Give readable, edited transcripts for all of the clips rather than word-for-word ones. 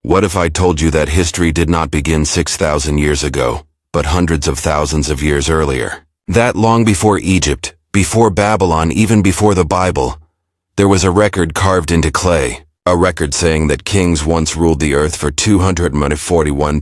What if I told you that history did not begin 6,000 years ago, but hundreds of thousands of years earlier? That long before Egypt, before Babylon, even before the Bible, there was a record carved into clay, a record saying that kings once ruled the earth for 241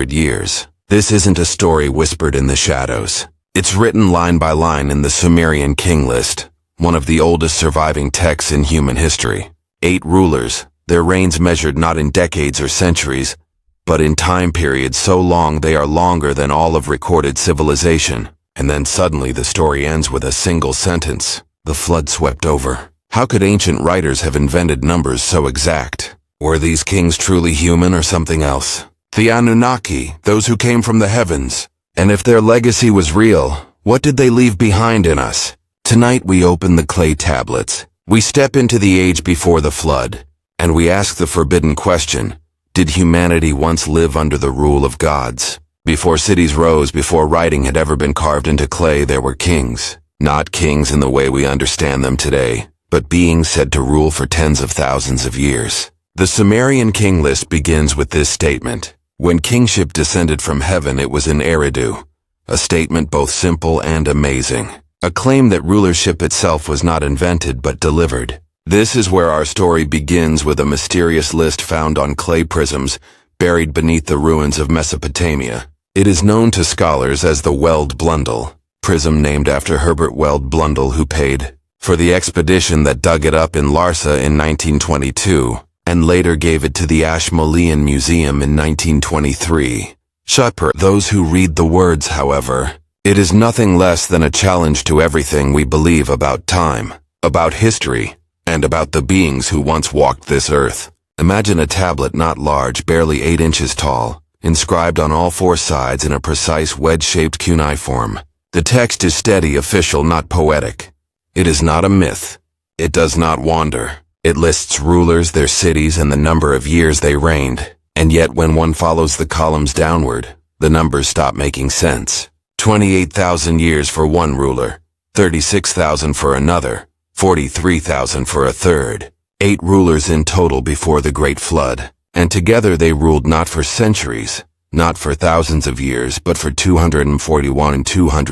years. This isn't a story whispered in the shadows. It's written line by line in the Sumerian King List, one of the oldest surviving texts in human history. 8 rulers, their reigns measured not in decades or centuries, but in time periods so long they are longer than all of recorded civilization. And then suddenly the story ends with a single sentence: the flood swept over. How could ancient writers have invented numbers so exact? Were these kings truly human or something else? The Anunnaki, those who came from the heavens. And if their legacy was real, what did they leave behind in us? Tonight we open the clay tablets. We step into the age before the flood, and we ask the forbidden question: did humanity once live under the rule of gods? Before cities rose, before writing had ever been carved into clay, there were kings. Not kings in the way we understand them today, but beings said to rule for tens of thousands of years. The Sumerian King List begins with this statement: when kingship descended from heaven, it was in Eridu. A statement both simple and amazing. A claim that rulership itself was not invented but delivered. This is where our story begins, with a mysterious list found on clay prisms buried beneath the ruins of Mesopotamia. It is known to scholars as the Weld Blundell, prism named after Herbert Weld Blundell, who paid for the expedition that dug it up in Larsa in 1922, and later gave it to the Ashmolean Museum in 1923. For those who read the words, however, it is nothing less than a challenge to everything we believe about time, about history, and about the beings who once walked this earth. Imagine a tablet not large, barely 8 inches tall, inscribed on all 4 sides in a precise wedge-shaped cuneiform. The text is steady, official, not poetic. It is not a myth. It does not wander. It lists rulers, their cities, and the number of years they reigned. And yet when one follows the columns downward, the numbers stop making sense. 28,000 years for one ruler, 36,000 for another, 43,000 for a third. 8 rulers in total before the Great Flood, and together they ruled not for centuries, not for thousands of years, but for 241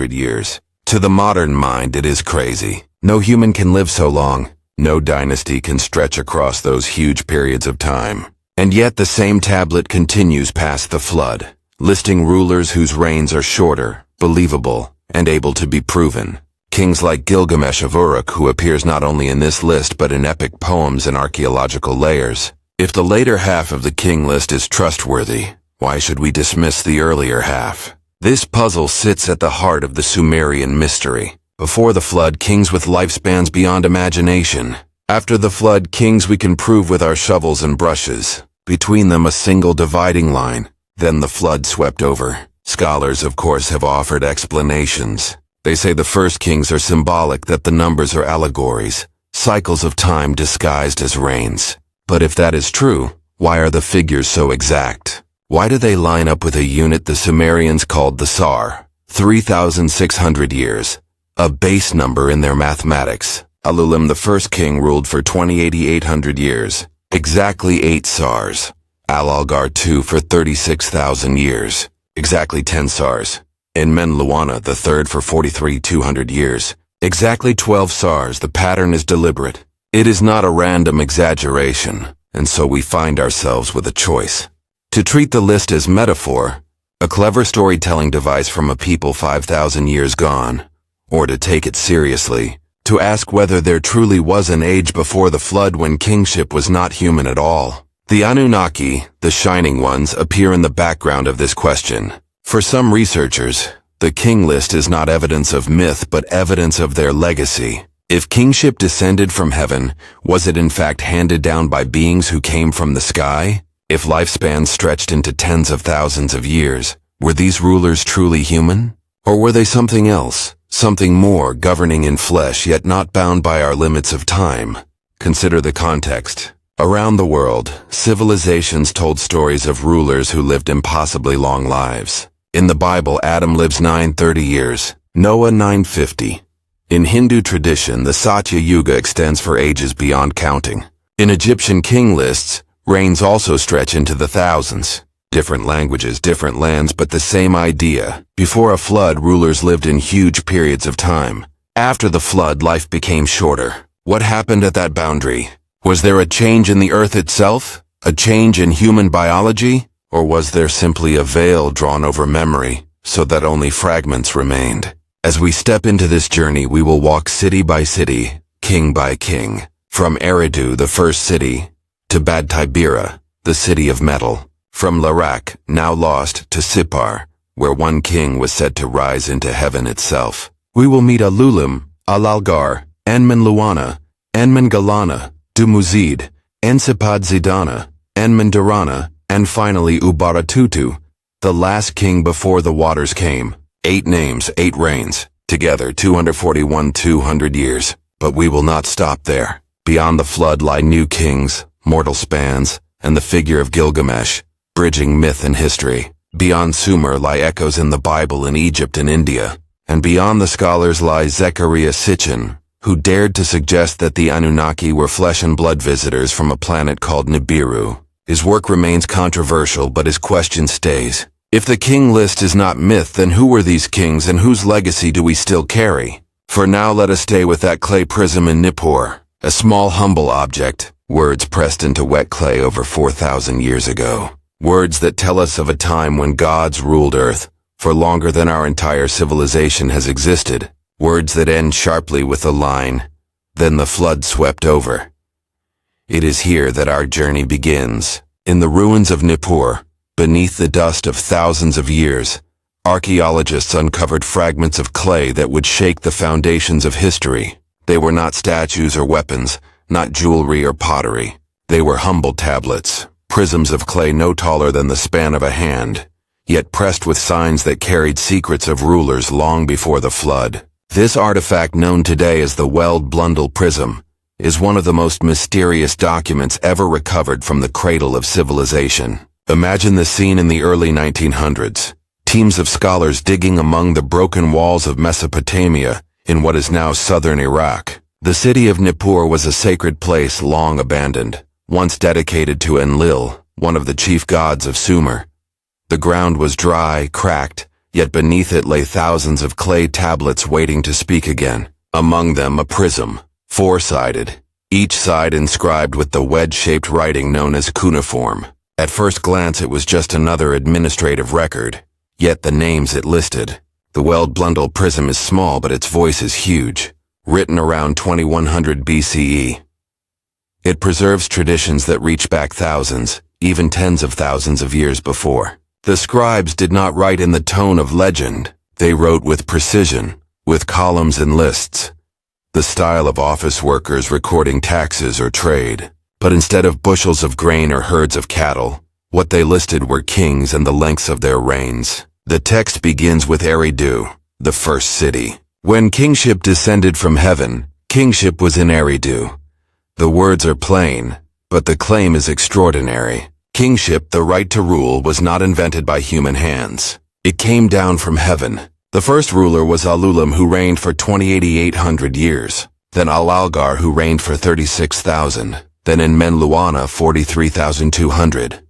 years. To the modern mind, it is crazy. No human can live so long. No dynasty can stretch across those huge periods of time. And yet the same tablet continues past the flood, listing rulers whose reigns are shorter, believable, and able to be proven. Kings like Gilgamesh of Uruk, who appears not only in this list but in epic poems and archaeological layers. If the later half of the king list is trustworthy, why should we dismiss the earlier half? This puzzle sits at the heart of the Sumerian mystery. Before the flood, kings with lifespans beyond imagination. After the flood, kings we can prove with our shovels and brushes. Between them, a single dividing line. Then the flood swept over. Scholars, of course, have offered explanations. They say the first kings are symbolic, that the numbers are allegories, cycles of time disguised as reigns. But if that is true, why are the figures so exact? Why do they line up with a unit the Sumerians called the Sar, 3,600 years, a base number in their mathematics? Alulim, the first king, ruled for 2,800 years, exactly 8 Sars. Alalgar II for 36,000 years, exactly 10 Sars. Enmenluana the third for 43,200 years, exactly 12 Sars. The pattern is deliberate. It is not a random exaggeration, and so we find ourselves with a choice. To treat the list as metaphor, a clever storytelling device from a people 5,000 years gone, or to take it seriously, to ask whether there truly was an age before the flood when kingship was not human at all. The Anunnaki, the shining ones, appear in the background of this question. For some researchers, the king list is not evidence of myth but evidence of their legacy. If kingship descended from heaven, was it in fact handed down by beings who came from the sky? If lifespans stretched into tens of thousands of years, were these rulers truly human? Or were they something else, something more, governing in flesh yet not bound by our limits of time? Consider the context. Around the world, civilizations told stories of rulers who lived impossibly long lives. In the Bible, Adam lives 930 years, Noah 950. In Hindu tradition, the Satya Yuga extends for ages beyond counting. In Egyptian king lists, Reigns also stretch into the thousands. Different languages, different lands, but the same idea. Before a flood, rulers lived in huge periods of time. After the flood, life became shorter. What happened at that boundary? Was there a change in the earth itself? A change in human biology? Or was there simply a veil drawn over memory, so that only fragments remained? As we step into this journey, we will walk city by city, king by king, from Eridu, the first city, to Bad Tibera, the city of metal, from Larak, now lost, to Sippar, where one king was said to rise into heaven itself. We will meet Alulim, Alalgar, Enmenluana, Enmengalana, Dumuzid, Ensipad Zidana, Enmendarana, and finally Ubaratutu, the last king before the waters came. 8 names, 8 reigns, together 200 years. But we will not stop there. Beyond the flood lie new kings, mortal spans, and the figure of Gilgamesh, bridging myth and history. Beyond Sumer lie echoes in the Bible in Egypt and India. And beyond the scholars lies Zechariah Sitchin, who dared to suggest that the Anunnaki were flesh and blood visitors from a planet called Nibiru. His work remains controversial, but his question stays. If the king list is not myth, then who were these kings and whose legacy do we still carry? For now, let us stay with that clay prism in Nippur, a small humble object, words pressed into wet clay over 4,000 years ago. Words that tell us of a time when gods ruled Earth, for longer than our entire civilization has existed. Words that end sharply with the line, "Then the flood swept over." It is here that our journey begins. In the ruins of Nippur, beneath the dust of thousands of years, archaeologists uncovered fragments of clay that would shake the foundations of history. They were not statues or weapons, not jewelry or pottery. They were humble tablets, prisms of clay no taller than the span of a hand, yet pressed with signs that carried secrets of rulers long before the flood. This artifact, known today as the Weld Blundell Prism, is one of the most mysterious documents ever recovered from the cradle of civilization. Imagine the scene in the early 1900s. Teams of scholars digging among the broken walls of Mesopotamia in what is now southern Iraq. The city of Nippur was a sacred place long abandoned, once dedicated to Enlil, one of the chief gods of Sumer. The ground was dry, cracked, yet beneath it lay thousands of clay tablets waiting to speak again. Among them a prism, 4-sided, each side inscribed with the wedge-shaped writing known as cuneiform. At first glance it was just another administrative record, yet the names it listed. The Weld Blundell Prism is small, but its voice is huge. Written around 2100 BCE. It preserves traditions that reach back thousands, even tens of thousands of years before. The scribes did not write in the tone of legend. They wrote with precision, with columns and lists, the style of office workers recording taxes or trade. But instead of bushels of grain or herds of cattle, what they listed were kings and the lengths of their reigns. The text begins with Eridu, the first city. When kingship descended from heaven, kingship was in Eridu. The words are plain, but the claim is extraordinary. Kingship, the right to rule, was not invented by human hands. It came down from heaven. The first ruler was Alulim, who reigned for 28,800 years. Then Alalgar, who reigned for 36,000. Then Enmenluana, 43,200.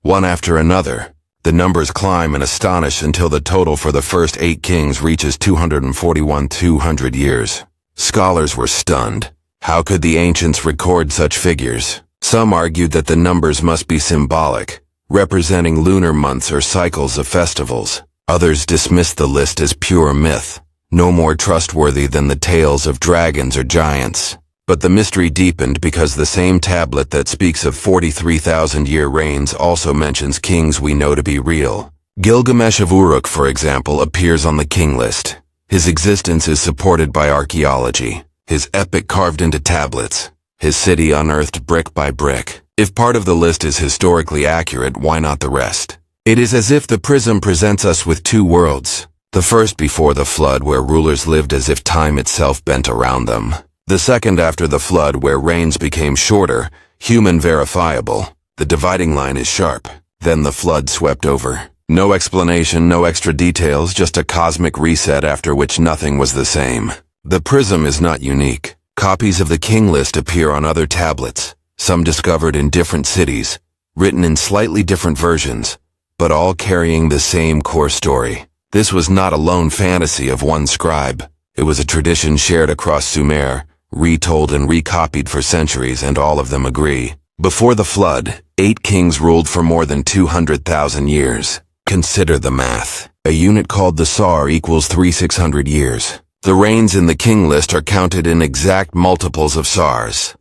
One after another, the numbers climb and astonish until the total for the first 8 kings reaches 241,200 years. Scholars were stunned. How could the ancients record such figures? Some argued that the numbers must be symbolic, representing lunar months or cycles of festivals. Others dismissed the list as pure myth, no more trustworthy than the tales of dragons or giants. But the mystery deepened because the same tablet that speaks of 43,000-year reigns also mentions kings we know to be real. Gilgamesh of Uruk, for example, appears on the king list. His existence is supported by archaeology, his epic carved into tablets, his city unearthed brick by brick. If part of the list is historically accurate, why not the rest? It is as if the prism presents us with 2 worlds. The first before the flood, where rulers lived as if time itself bent around them. The second after the flood, where reigns became shorter, human verifiable. The dividing line is sharp. Then the flood swept over. No explanation, no extra details, just a cosmic reset after which nothing was the same. The prism is not unique. Copies of the king list appear on other tablets, some discovered in different cities, written in slightly different versions, but all carrying the same core story. This was not a lone fantasy of one scribe. It was a tradition shared across Sumer, retold and recopied for centuries, and all of them agree. Before the flood, 8 kings ruled for more than 200,000 years. Consider the math. A unit called the Sar equals 3600 years. The reigns in the king list are counted in exact multiples of Sars.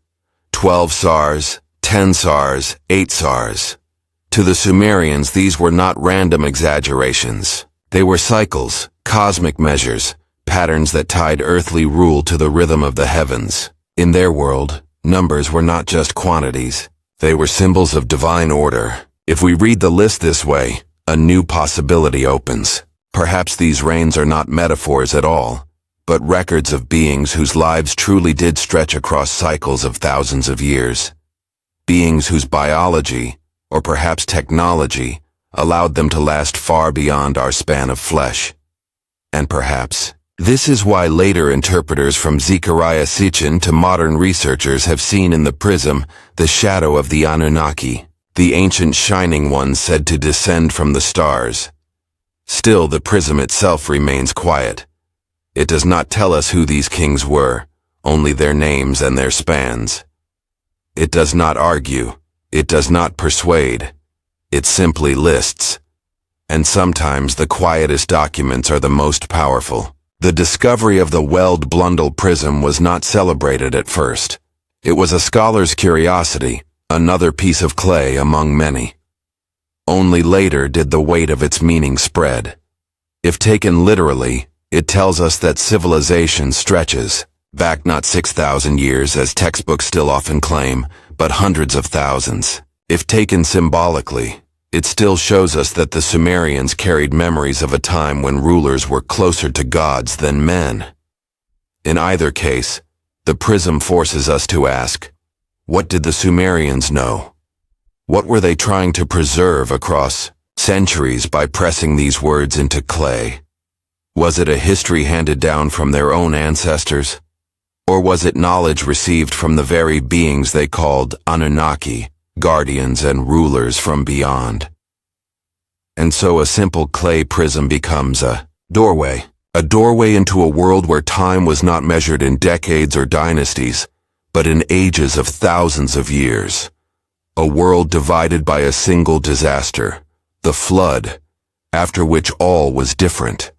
12 Sars, 10 Sars, 8 Sars. To the Sumerians, these were not random exaggerations. They were cycles, cosmic measures, patterns that tied earthly rule to the rhythm of the heavens. In their world, numbers were not just quantities. They were symbols of divine order. If we read the list this way, a new possibility opens. Perhaps these reigns are not metaphors at all, but records of beings whose lives truly did stretch across cycles of thousands of years. Beings whose biology, or perhaps technology, allowed them to last far beyond our span of flesh. And perhaps, this is why later interpreters from Zecharia Sitchin to modern researchers have seen in the prism the shadow of the Anunnaki, the ancient shining ones said to descend from the stars. Still, the prism itself remains quiet. It does not tell us who these kings were, only their names and their spans. It does not argue. It does not persuade. It simply lists. And sometimes the quietest documents are the most powerful. The discovery of the Weld Blundell prism was not celebrated at first. It was a scholar's curiosity, another piece of clay among many. Only later did the weight of its meaning spread. If taken literally, it tells us that civilization stretches back not 6,000 years as textbooks still often claim, but hundreds of thousands. If taken symbolically, it still shows us that the Sumerians carried memories of a time when rulers were closer to gods than men. In either case, the prism forces us to ask, what did the Sumerians know? What were they trying to preserve across centuries by pressing these words into clay? Was it a history handed down from their own ancestors? Or was it knowledge received from the very beings they called Anunnaki, guardians and rulers from beyond? And so a simple clay prism becomes a doorway into a world where time was not measured in decades or dynasties, but in ages of thousands of years. A world divided by a single disaster, the flood, after which all was different.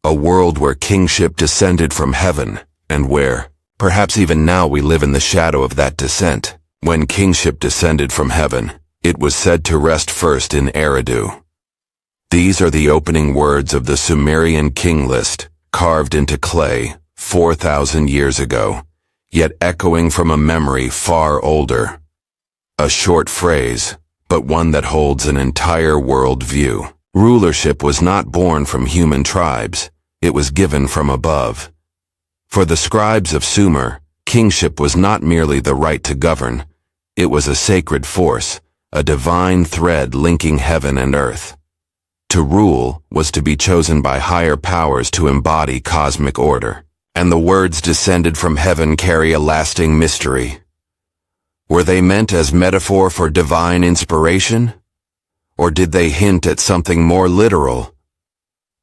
A world where kingship descended from heaven, and where, perhaps even now, we live in the shadow of that descent. When kingship descended from heaven, it was said to rest first in Eridu. These are the opening words of the Sumerian king list, carved into clay 4,000 years ago, yet echoing from a memory far older. A short phrase, but one that holds an entire world view. Rulership was not born from human tribes, it was given from above. For the scribes of Sumer, kingship was not merely the right to govern, it was a sacred force, a divine thread linking heaven and earth. To rule was to be chosen by higher powers to embody cosmic order, and the words descended from heaven carry a lasting mystery. Were they meant as metaphor for divine inspiration? Or did they hint at something more literal?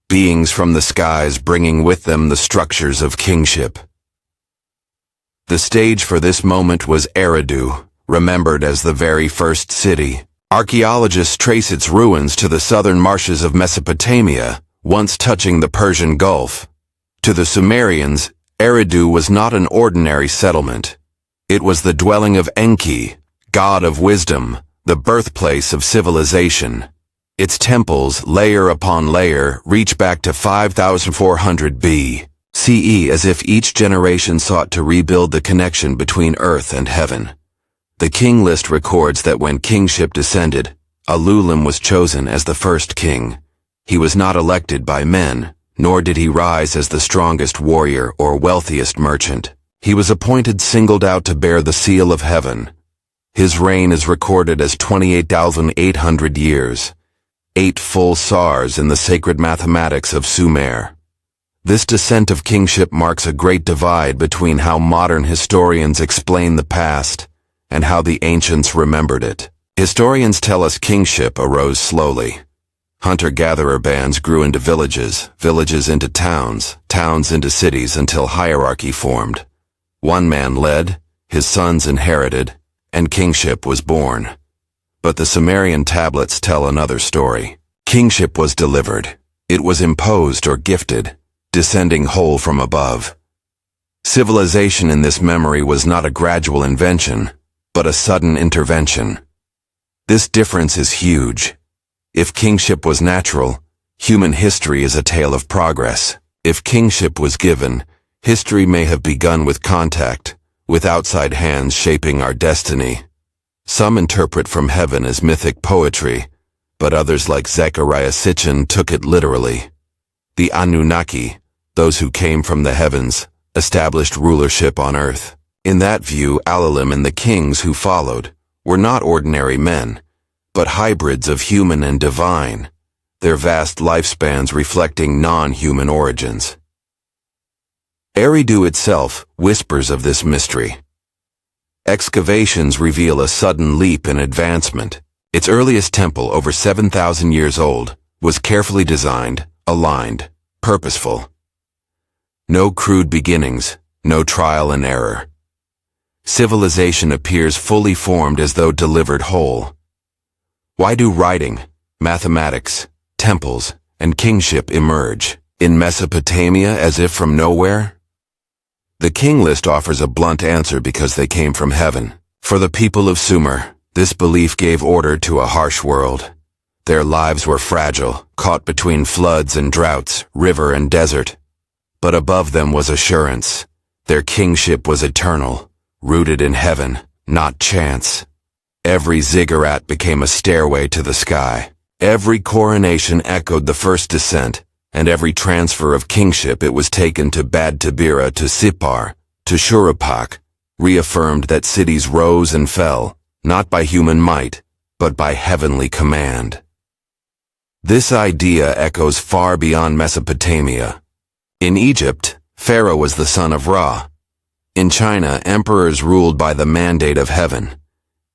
Beings from the skies bringing with them the structures of kingship. The stage for this moment was Eridu, remembered as the very first city. Archaeologists trace its ruins to the southern marshes of Mesopotamia, once touching the Persian Gulf. To the Sumerians, Eridu was not an ordinary settlement. It was the dwelling of Enki, god of wisdom, the birthplace of civilization. Its temples, layer upon layer, reach back to 5400 BCE, as if each generation sought to rebuild the connection between earth and heaven. The king list records that when kingship descended, Alulim was chosen as the first king. He was not elected by men, nor did he rise as the strongest warrior or wealthiest merchant. He was appointed singled out to bear the seal of heaven. His reign is recorded as 28,800 years, 8 full Sars in the sacred mathematics of Sumer. This descent of kingship marks a great divide between how modern historians explain the past and how the ancients remembered it. Historians tell us kingship arose slowly. Hunter-gatherer bands grew into villages, villages into towns, towns into cities until hierarchy formed. One man led, his sons inherited, and kingship was born. But the Sumerian tablets tell another story. Kingship was delivered. It was imposed or gifted, descending whole from above. Civilization in this memory was not a gradual invention, but a sudden intervention. This difference is huge. If kingship was natural, human history is a tale of progress. If kingship was given, history may have begun with contact, with outside hands shaping our destiny. Some interpret from heaven as mythic poetry, but others like Zecharia Sitchin took it literally. The Anunnaki, those who came from the heavens, established rulership on earth. In that view, Alalim and the kings who followed were not ordinary men, but hybrids of human and divine, their vast lifespans reflecting non-human origins. Eridu itself whispers of this mystery. Excavations reveal a sudden leap in advancement. Its earliest temple, over 7,000 years old, was carefully designed, aligned, purposeful. No crude beginnings, no trial and error. Civilization appears fully formed as though delivered whole. Why do writing, mathematics, temples, and kingship emerge in Mesopotamia as if from nowhere? The king list offers a blunt answer: because they came from heaven. For the people of Sumer, this belief gave order to a harsh world. Their lives were fragile, caught between floods and droughts, river and desert. But above them was assurance. Their kingship was eternal, rooted in heaven, not chance. Every ziggurat became a stairway to the sky. Every coronation echoed the first descent, and every transfer of kingship it was taken to Bad Tabira, to Sippar, to Shuruppak, reaffirmed that cities rose and fell, not by human might, but by heavenly command. This idea echoes far beyond Mesopotamia. In Egypt, Pharaoh was the son of Ra. In China, emperors ruled by the mandate of heaven.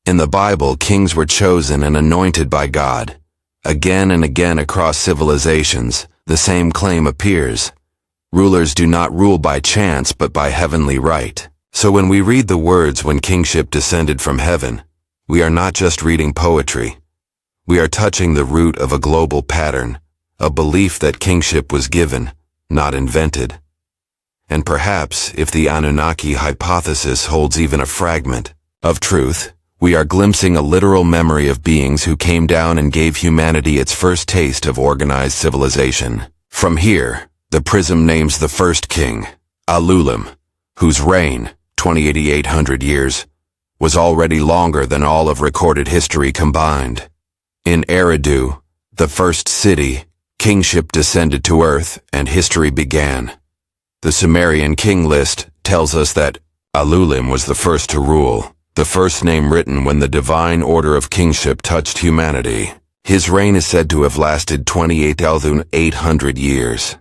In the Bible, kings were chosen and anointed by God. Again and again across civilizations, the same claim appears. Rulers do not rule by chance but by heavenly right. So when we read the words "when kingship descended from heaven," we are not just reading poetry. We are touching the root of a global pattern, a belief that kingship was given, not invented. And perhaps, if the Anunnaki hypothesis holds even a fragment of truth, we are glimpsing a literal memory of beings who came down and gave humanity its first taste of organized civilization. From here, the prism names the first king, Alulim, whose reign, 2800 years, was already longer than all of recorded history combined. In Eridu, the first city, kingship descended to earth and history began. The Sumerian king list tells us that Alulim was the first to rule, the first name written when the divine order of kingship touched humanity. His reign is said to have lasted 28,800 years.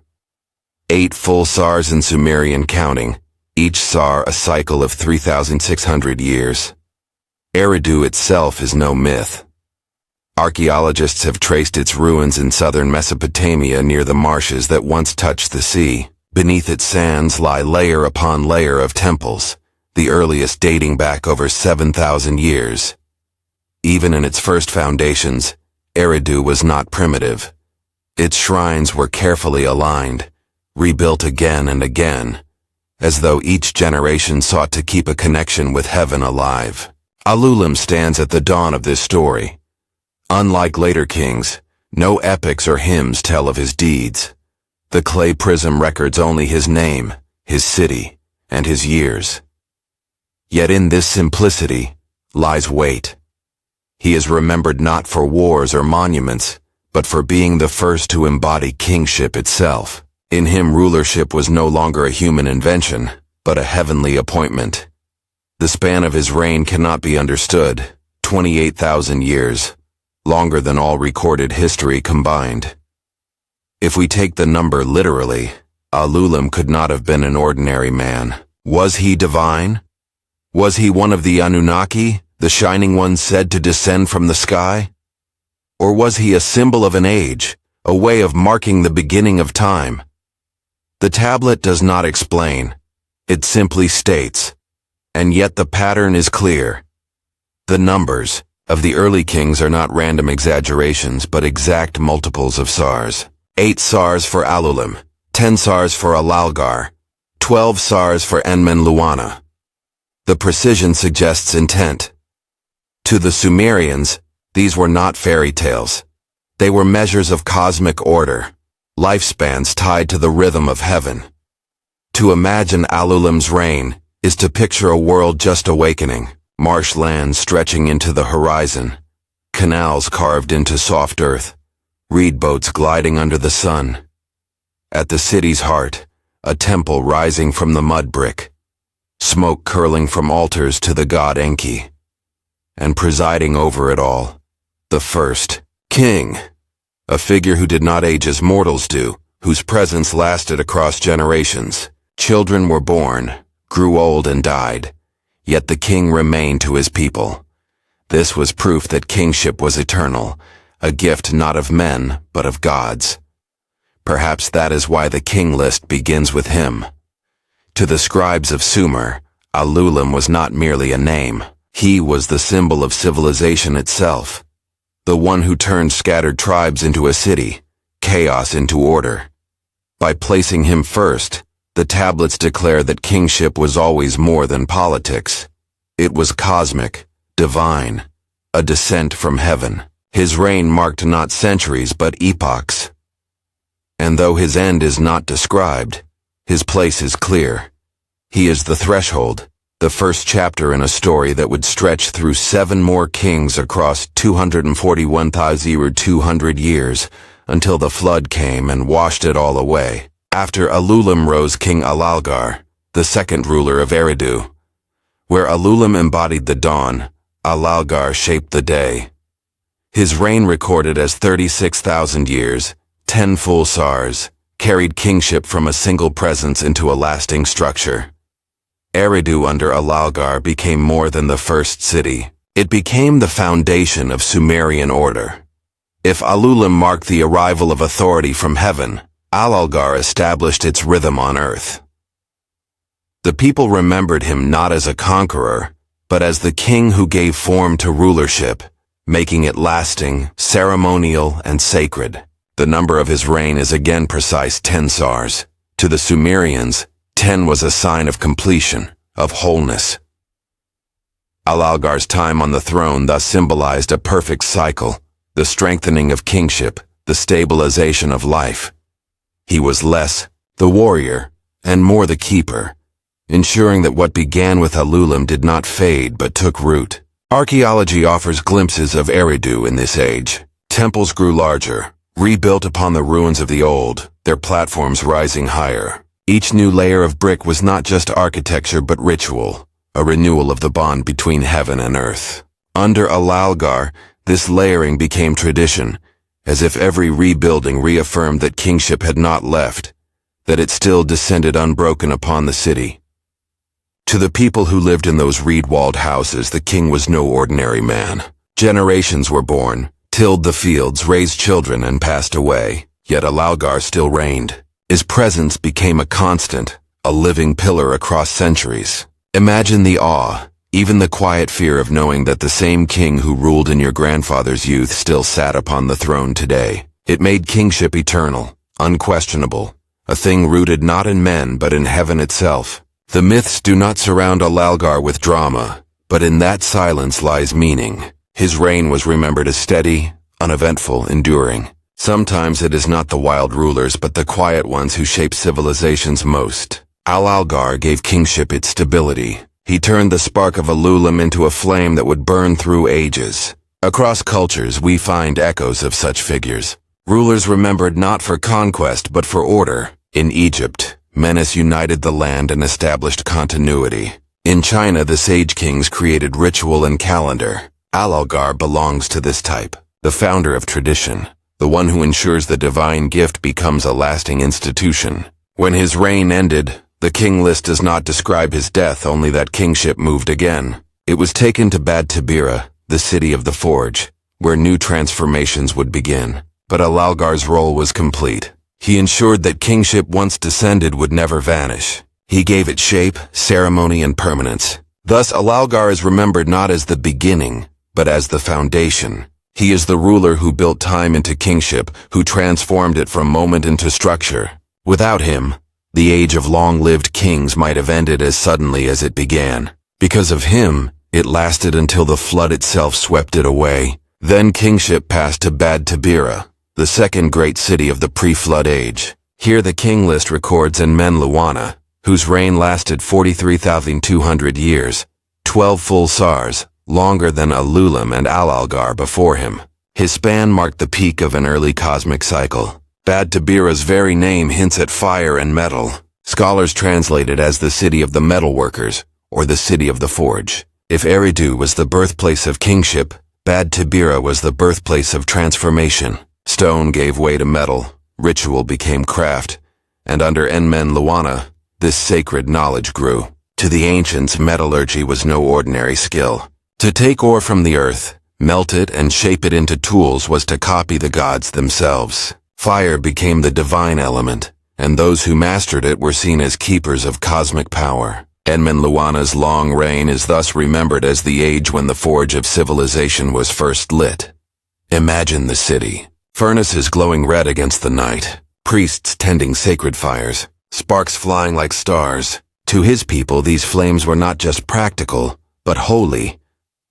8 full Sars in Sumerian counting, each Sar a cycle of 3,600 years. Eridu itself is no myth. Archaeologists have traced its ruins in southern Mesopotamia near the marshes that once touched the sea. Beneath its sands lie layer upon layer of temples, the earliest dating back over 7,000 years. Even in its first foundations, Eridu was not primitive. Its shrines were carefully aligned, rebuilt again and again, as though each generation sought to keep a connection with heaven alive. Alulim stands at the dawn of this story. Unlike later kings, no epics or hymns tell of his deeds. The clay prism records only his name, his city, and his years. Yet in this simplicity lies weight. He is remembered not for wars or monuments, but for being the first to embody kingship itself. In him, rulership was no longer a human invention, but a heavenly appointment. The span of his reign cannot be understood: 28,000 years, longer than all recorded history combined. If we take the number literally, Alulim could not have been an ordinary man. Was he divine? Was he one of the Anunnaki, the shining ones said to descend from the sky? Or was he a symbol of an age, a way of marking the beginning of time? The tablet does not explain. It simply states, and yet the pattern is clear. The numbers of the early kings are not random exaggerations but exact multiples of SARS. 8 SARS for Alulim, 10 SARS for Alalgar, 12 SARS for Enmen-Luana. The precision suggests intent. To the Sumerians, these were not fairy tales. They were measures of cosmic order, lifespans tied to the rhythm of heaven. To imagine Alulim's reign is to picture a world just awakening, marshlands stretching into the horizon, canals carved into soft earth, reed boats gliding under the sun. At the city's heart, a temple rising from the mud brick, smoke curling from altars to the god Enki, and presiding over it all, the first king, a figure who did not age as mortals do, whose presence lasted across generations. Children were born, grew old and died, yet the king remained to his people. This was proof that kingship was eternal, a gift not of men, but of gods. Perhaps that is why the king list begins with him. To the scribes of Sumer, Alulim was not merely a name. He was the symbol of civilization itself, the one who turned scattered tribes into a city, chaos into order. By placing him first, the tablets declare that kingship was always more than politics. It was cosmic, divine, a descent from heaven. His reign marked not centuries but epochs. And though his end is not described, his place is clear. He is the threshold, the first chapter in a story that would stretch through 7 more kings across 241,200 years, until the flood came and washed it all away. After Alulim rose King Alalgar, the second ruler of Eridu. Where Alulim embodied the dawn, Alalgar shaped the day. His reign, recorded as 36,000 years, 10 full SARS, carried kingship from a single presence into a lasting structure. Eridu under Alalgar became more than the first city. It became the foundation of Sumerian order. If Alulim marked the arrival of authority from heaven, Alalgar established its rhythm on earth. The people remembered him not as a conqueror, but as the king who gave form to rulership, making it lasting, ceremonial, and sacred. The number of his reign is again precise, 10 SARS. To the Sumerians, 10 was a sign of completion, of wholeness. Alalgar's time on the throne thus symbolized a perfect cycle, the strengthening of kingship, the stabilization of life. He was less the warrior and more the keeper, ensuring that what began with Alulim did not fade but took root. Archaeology offers glimpses of Eridu in this age. Temples grew larger, rebuilt upon the ruins of the old, their platforms rising higher. Each new layer of brick was not just architecture but ritual, a renewal of the bond between heaven and earth. Under Alalgar, this layering became tradition, as if every rebuilding reaffirmed that kingship had not left, that it still descended unbroken upon the city. To the people who lived in those reed-walled houses, the king was no ordinary man. Generations were born, tilled the fields, raised children, and passed away, yet Alalgar still reigned. His presence became a constant, a living pillar across centuries. Imagine the awe, even the quiet fear of knowing that the same king who ruled in your grandfather's youth still sat upon the throne today. It made kingship eternal, unquestionable, a thing rooted not in men but in heaven itself. The myths do not surround Alalgar with drama, but in that silence lies meaning. His reign was remembered as steady, uneventful, enduring. Sometimes it is not the wild rulers but the quiet ones who shape civilizations most. Alalgar gave kingship its stability. He turned the spark of Alulim into a flame that would burn through ages. Across cultures, we find echoes of such figures. Rulers remembered not for conquest but for order. In Egypt, Menes united the land and established continuity. In China, the sage kings created ritual and calendar. Alalgar belongs to this type, the founder of tradition, the one who ensures the divine gift becomes a lasting institution. When his reign ended, The king list does not describe his death, only that kingship moved again. It was taken to Bad Tabira, the city of the forge, where new transformations would begin. But Alalgar's role was complete. He ensured that kingship once descended would never vanish. He gave it shape, ceremony, and permanence. Thus, Alalgar is remembered not as the beginning, but as the foundation. He is the ruler who built time into kingship, who transformed it from moment into structure. Without him, the age of long-lived kings might have ended as suddenly as it began. Because of him, it lasted until the flood itself swept it away. Then kingship passed to Bad Tabira, the second great city of the pre-flood age. Here the king list records Enmenluwana, whose reign lasted 43,200 years, 12 full sars, longer than Alulim and Alalgar before him. His span marked the peak of an early cosmic cycle. Bad Tabira's very name hints at fire and metal. Scholars translate it as the city of the metalworkers, or the city of the forge. If Eridu was the birthplace of kingship, Bad Tabira was the birthplace of transformation. Stone gave way to metal, ritual became craft, and under Enmenluwana, this sacred knowledge grew. To the ancients, metallurgy was no ordinary skill. To take ore from the earth, melt it, and shape it into tools was to copy the gods themselves. Fire became the divine element, and those who mastered it were seen as keepers of cosmic power. Enmenluwana's long reign is thus remembered as the age when the forge of civilization was first lit. Imagine the city. Furnaces glowing red against the night. Priests tending sacred fires. Sparks flying like stars. To his people, these flames were not just practical, but holy,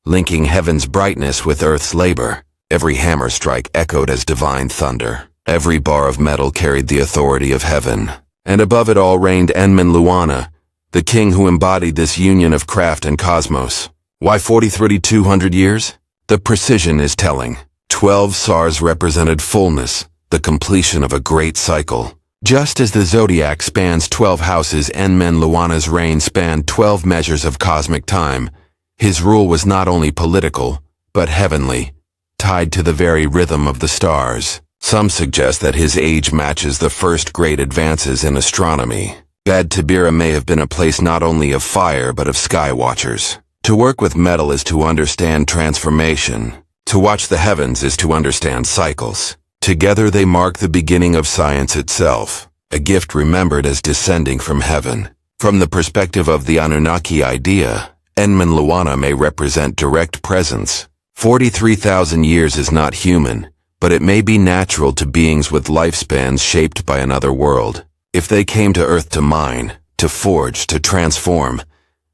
linking heaven's brightness with earth's labor. Every hammer strike echoed as divine thunder. Every bar of metal carried the authority of heaven. And above it all reigned Enmenluwana, the king who embodied this union of craft and cosmos. Why 43,200 years? The precision is telling. 12 sars represented fullness, the completion of a great cycle. Just as the zodiac spans 12 houses, Enmenluwana's reign spanned 12 measures of cosmic time. His rule was not only political, but heavenly, tied to the very rhythm of the stars. Some suggest that his age matches the first great advances in astronomy. Bad Tabira may have been a place not only of fire but of sky watchers. To work with metal is to understand transformation. To watch the heavens is to understand cycles. Together they mark the beginning of science itself, a gift remembered as descending from heaven. From the perspective of the Anunnaki idea, Enmenluwana may represent direct presence. 43,000 years is not human, but it may be natural to beings with lifespans shaped by another world. If they came to Earth to mine, to forge, to transform,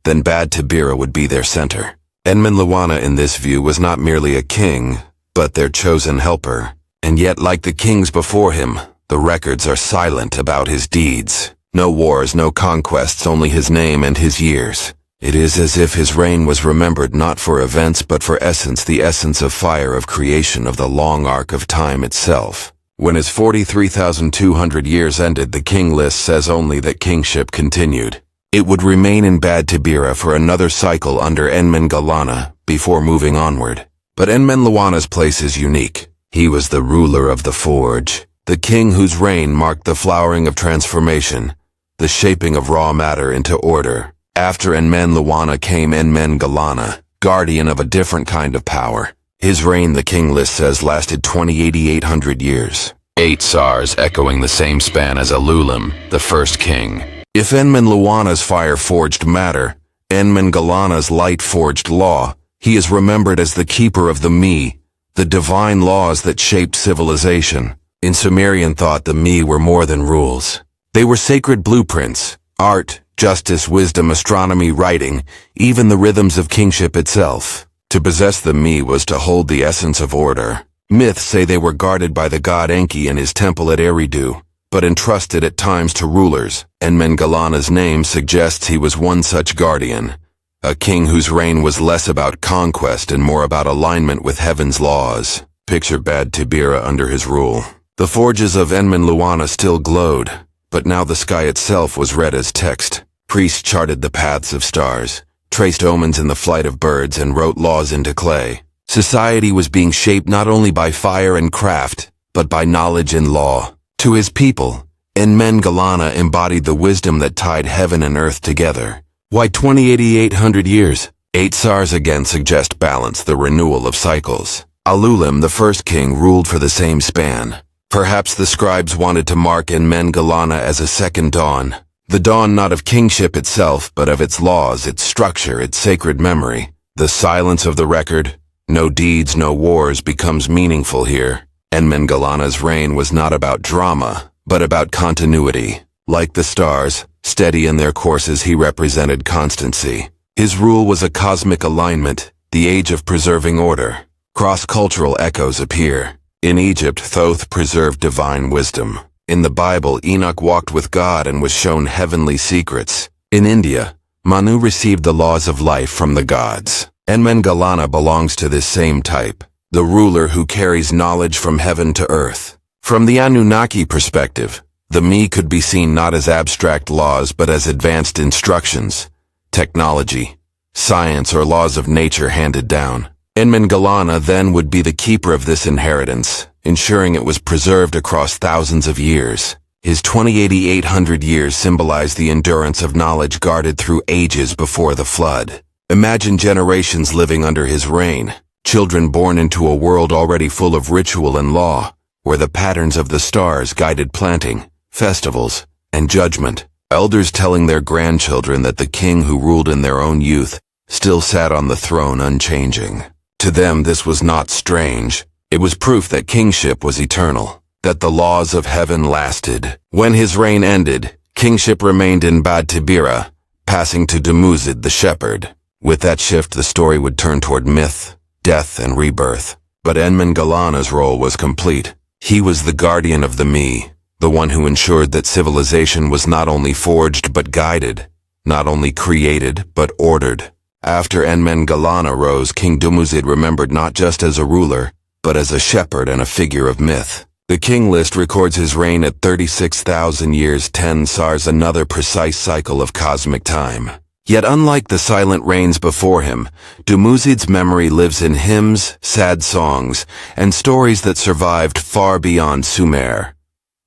then Bad Tabira would be their center. Enmenluwana in this view was not merely a king, but their chosen helper. And yet, like the kings before him, the records are silent about his deeds. No wars, no conquests, only his name and his years. It is as if his reign was remembered not for events but for essence, the essence of fire of creation, of the long arc of time itself. When his 43,200 years ended, the king list says only that kingship continued. It would remain in Bad Tabira for another cycle under Enmengalana before moving onward. But Enmenluwana's place is unique. He was the ruler of the forge, the king whose reign marked the flowering of transformation, the shaping of raw matter into order. After Enmenluwana came Enmengalana, guardian of a different kind of power. His reign, the king list says, lasted 28,800 years. 8 sars echoing the same span as Alulim, the first king. If Enmenluwana's fire forged matter, Enmengalana's light forged law, he is remembered as the keeper of the me, the divine laws that shaped civilization. In Sumerian thought, the me were more than rules. They were sacred blueprints, art, justice, wisdom, astronomy, writing, even the rhythms of kingship itself. To possess the me was to hold the essence of order. Myths say they were guarded by the god Enki in his temple at Eridu, but entrusted at times to rulers. Enmengalana's name suggests he was one such guardian, a king whose reign was less about conquest and more about alignment with heaven's laws. Picture Bad Tabira under his rule. The forges of Enmenluwana still glowed, but now the sky itself was red as text. Priests charted the paths of stars, traced omens in the flight of birds, and wrote laws into clay. Society was being shaped not only by fire and craft, but by knowledge and law. To his people, Enmen-Galana embodied the wisdom that tied heaven and earth together. Why 8,800 years? 8 Sars again suggest balance, the renewal of cycles. Alulim, the first king, ruled for the same span. Perhaps the scribes wanted to mark Enmen-Galana as a second dawn. The dawn not of kingship itself, but of its laws, its structure, its sacred memory. The silence of the record, no deeds, no wars, becomes meaningful here. Enmen-Galana's reign was not about drama, but about continuity. Like the stars, steady in their courses, he represented constancy. His rule was a cosmic alignment, the age of preserving order. Cross-cultural echoes appear. In Egypt, Thoth preserved divine wisdom. In the Bible, Enoch walked with God and was shown heavenly secrets. In India, Manu received the laws of life from the gods. Enmen-Galana belongs to this same type, the ruler who carries knowledge from heaven to earth. From the Anunnaki perspective, the me could be seen not as abstract laws but as advanced instructions, technology, science, or laws of nature handed down. Enmen-Galana then would be the keeper of this inheritance, ensuring it was preserved across thousands of years. His 8,800 years symbolize the endurance of knowledge guarded through ages before the flood. Imagine generations living under his reign, children born into a world already full of ritual and law, where the patterns of the stars guided planting, festivals, and judgment. Elders telling their grandchildren that the king who ruled in their own youth still sat on the throne unchanging. To them this was not strange. It was proof that kingship was eternal, that the laws of heaven lasted. When his reign ended, kingship remained in Bad Tibira, passing to Dumuzid the shepherd. With that shift, the story would turn toward myth, death, and rebirth. But Enmen-Galana's role was complete. He was the guardian of the me, the one who ensured that civilization was not only forged but guided, not only created but ordered. After Enmen-Galana rose, King Dumuzid remembered not just as a ruler, but as a shepherd and a figure of myth. The king list records his reign at 36,000 years, 10 Sars, another precise cycle of cosmic time. Yet unlike the silent reigns before him, Dumuzid's memory lives in hymns, sad songs, and stories that survived far beyond Sumer.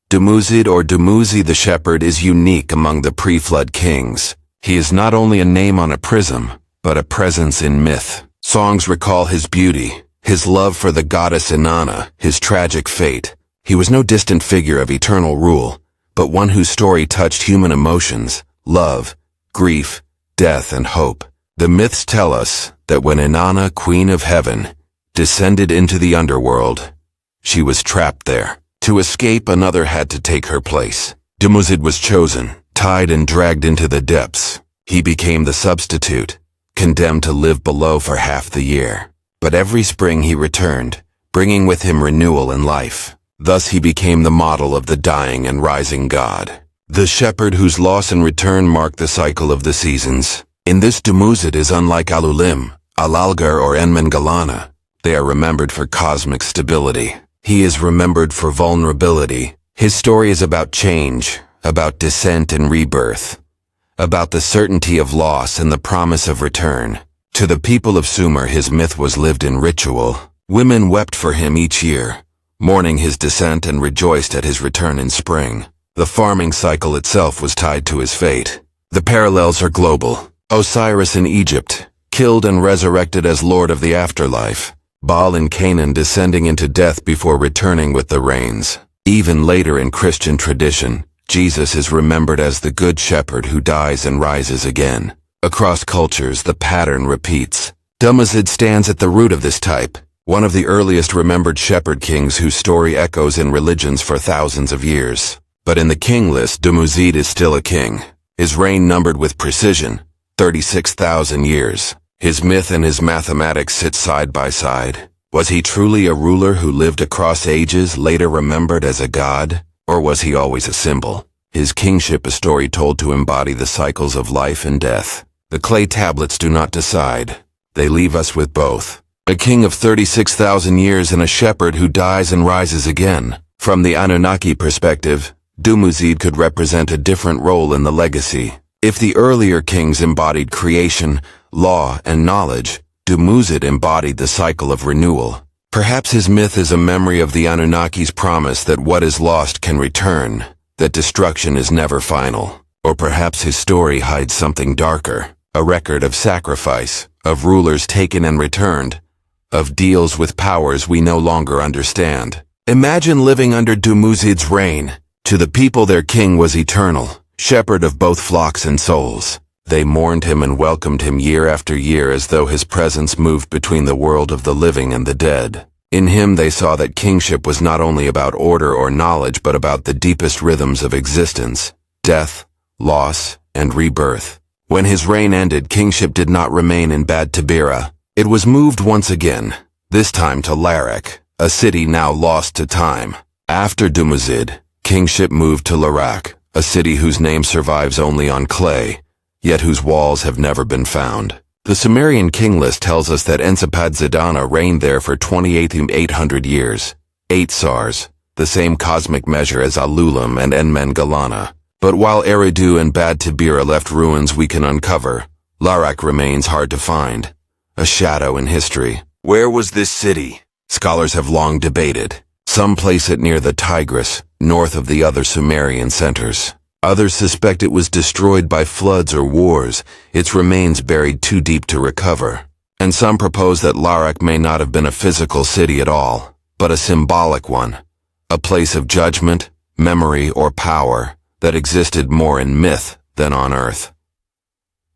Dumuzid, or Dumuzi the shepherd, is unique among the pre-flood kings. He is not only a name on a prism, but a presence in myth. Songs recall his beauty, his love for the goddess Inanna, his tragic fate. He was no distant figure of eternal rule, but one whose story touched human emotions, love, grief, death, and hope. The myths tell us that when Inanna, queen of heaven, descended into the underworld, she was trapped there. To escape, another had to take her place. Dumuzid was chosen, tied and dragged into the depths. He became the substitute, condemned to live below for half the year. But every spring he returned, bringing with him renewal and life. Thus he became the model of the dying and rising god, the shepherd whose loss and return mark the cycle of the seasons. In this, Dumuzid is unlike Alulim, Alalgar, or Enmen-Galana. They are remembered for cosmic stability. He is remembered for vulnerability. His story is about change, about descent and rebirth, about the certainty of loss and the promise of return. To the people of Sumer, his myth was lived in ritual. Women wept for him each year, mourning his descent and rejoiced at his return in spring. The farming cycle itself was tied to his fate. The parallels are global. Osiris in Egypt, killed and resurrected as lord of the afterlife. Baal in Canaan descending into death before returning with the rains. Even later in Christian tradition, Jesus is remembered as the good shepherd who dies and rises again. Across cultures, the pattern repeats. Dumuzid stands at the root of this type, one of the earliest remembered shepherd kings whose story echoes in religions for thousands of years. But in the king list, Dumuzid is still a king. His reign numbered with precision, 36,000 years. His myth and his mathematics sit side by side. Was he truly a ruler who lived across ages, later remembered as a god? Or was he always a symbol? His kingship a story told to embody the cycles of life and death. The clay tablets do not decide. They leave us with both. A king of 36,000 years and a shepherd who dies and rises again. From the Anunnaki perspective, Dumuzid could represent a different role in the legacy. If the earlier kings embodied creation, law, and knowledge, Dumuzid embodied the cycle of renewal. Perhaps his myth is a memory of the Anunnaki's promise that what is lost can return, that destruction is never final. Or perhaps his story hides something darker, a record of sacrifice, of rulers taken and returned, of deals with powers we no longer understand. Imagine living under Dumuzid's reign. To the people their king was eternal, shepherd of both flocks and souls. They mourned him and welcomed him year after year as though his presence moved between the world of the living and the dead. In him they saw that kingship was not only about order or knowledge but about the deepest rhythms of existence, death, loss, and rebirth. When his reign ended, kingship did not remain in Bad Tabira. It was moved once again, this time to Larak, a city now lost to time. After Dumuzid, kingship moved to Larak, a city whose name survives only on clay, yet whose walls have never been found. The Sumerian king list tells us that Ensipat-Zidana reigned there for 28,800 years, 8 sars, the same cosmic measure as Alulim and Enmen-Galana. But while Eridu and Bad Tabira left ruins we can uncover, Larak remains hard to find, a shadow in history. Where was this city? Scholars have long debated. Some place it near the Tigris, north of the other Sumerian centers. Others suspect it was destroyed by floods or wars, its remains buried too deep to recover. And some propose that Larak may not have been a physical city at all, but a symbolic one, a place of judgment, memory, or power that existed more in myth than on earth.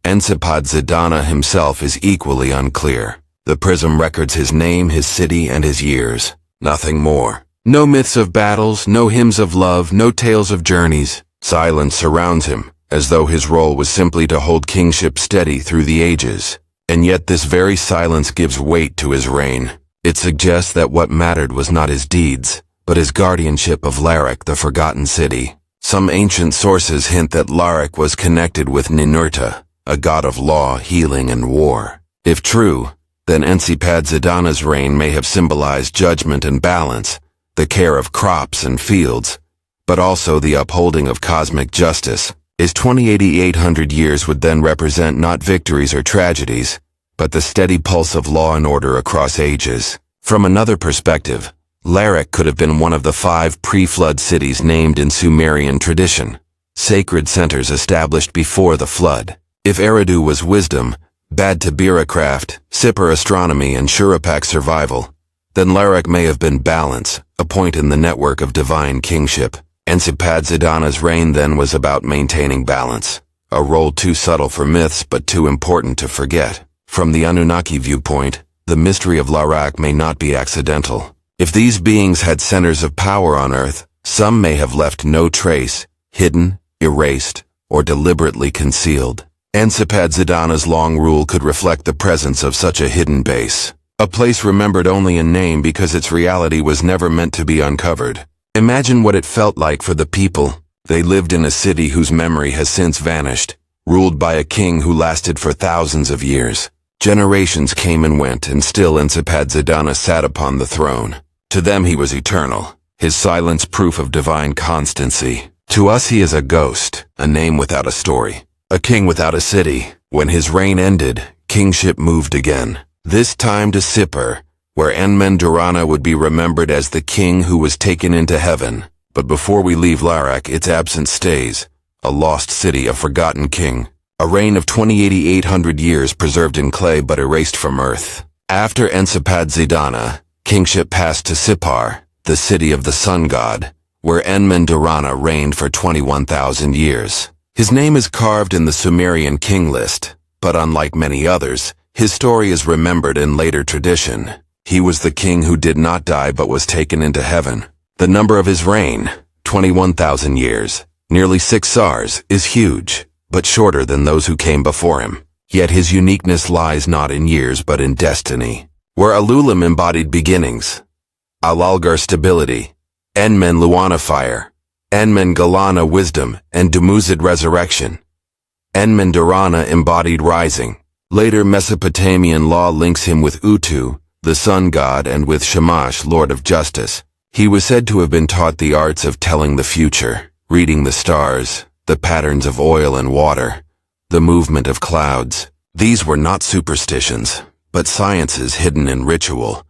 Ensipat-Zidana himself is equally unclear. The prism records his name, his city, and his years. Nothing more. No myths of battles, no hymns of love, no tales of journeys. Silence surrounds him, as though his role was simply to hold kingship steady through the ages. And yet this very silence gives weight to his reign. It suggests that what mattered was not his deeds, but his guardianship of Larak, the forgotten city. Some ancient sources hint that Larak was connected with Ninurta, a god of law, healing, and war. If true, then Ensipat-Zidana's reign may have symbolized judgment and balance, the care of crops and fields, but also the upholding of cosmic justice. His 28,800 years would then represent not victories or tragedies, but the steady pulse of law and order across ages. From another perspective, Larak could have been one of the 5 pre-flood cities named in Sumerian tradition, sacred centers established before the flood. If Eridu was wisdom, Bad Tabira craft, Sippar astronomy, and Shuruppak survival, then Larak may have been balance, a point in the network of divine kingship. Ensipat-Zidana's reign then was about maintaining balance, a role too subtle for myths but too important to forget. From the Anunnaki viewpoint, the mystery of Larak may not be accidental. If these beings had centers of power on Earth, some may have left no trace, hidden, erased, or deliberately concealed. Ensipat-Zidana's long rule could reflect the presence of such a hidden base, a place remembered only in name because its reality was never meant to be uncovered. Imagine what it felt like for the people. They lived in a city whose memory has since vanished, ruled by a king who lasted for thousands of years. Generations came and went, and still Ensipat-Zidana sat upon the throne. To them he was eternal, his silence proof of divine constancy. To us he is a ghost, a name without a story, a king without a city. When his reign ended, kingship moved again, this time to Sippar, where Enmen-Darana would be remembered as the king who was taken into heaven. But before we leave Larak, its absence stays, a lost city, a forgotten king, a reign of 28,800 years preserved in clay but erased from earth. After Ensipat-Zidana, kingship passed to Sippar, the city of the sun god, where Enmen-Darana reigned for 21,000 years. His name is carved in the Sumerian king list, but unlike many others, his story is remembered in later tradition. He was the king who did not die but was taken into heaven. The number of his reign, 21,000 years, nearly 6 sars, is huge, but shorter than those who came before him. Yet his uniqueness lies not in years but in destiny. Where Alulim embodied beginnings, Alalgar stability, Enmen-Luana fire, Enmen-Galana wisdom, and Dumuzid resurrection. Enmen-Darana embodied rising. Later Mesopotamian law links him with Utu, the sun god, and with Shamash, lord of justice. He was said to have been taught the arts of telling the future, reading the stars, the patterns of oil and water, the movement of clouds. These were not superstitions, but sciences hidden in ritual,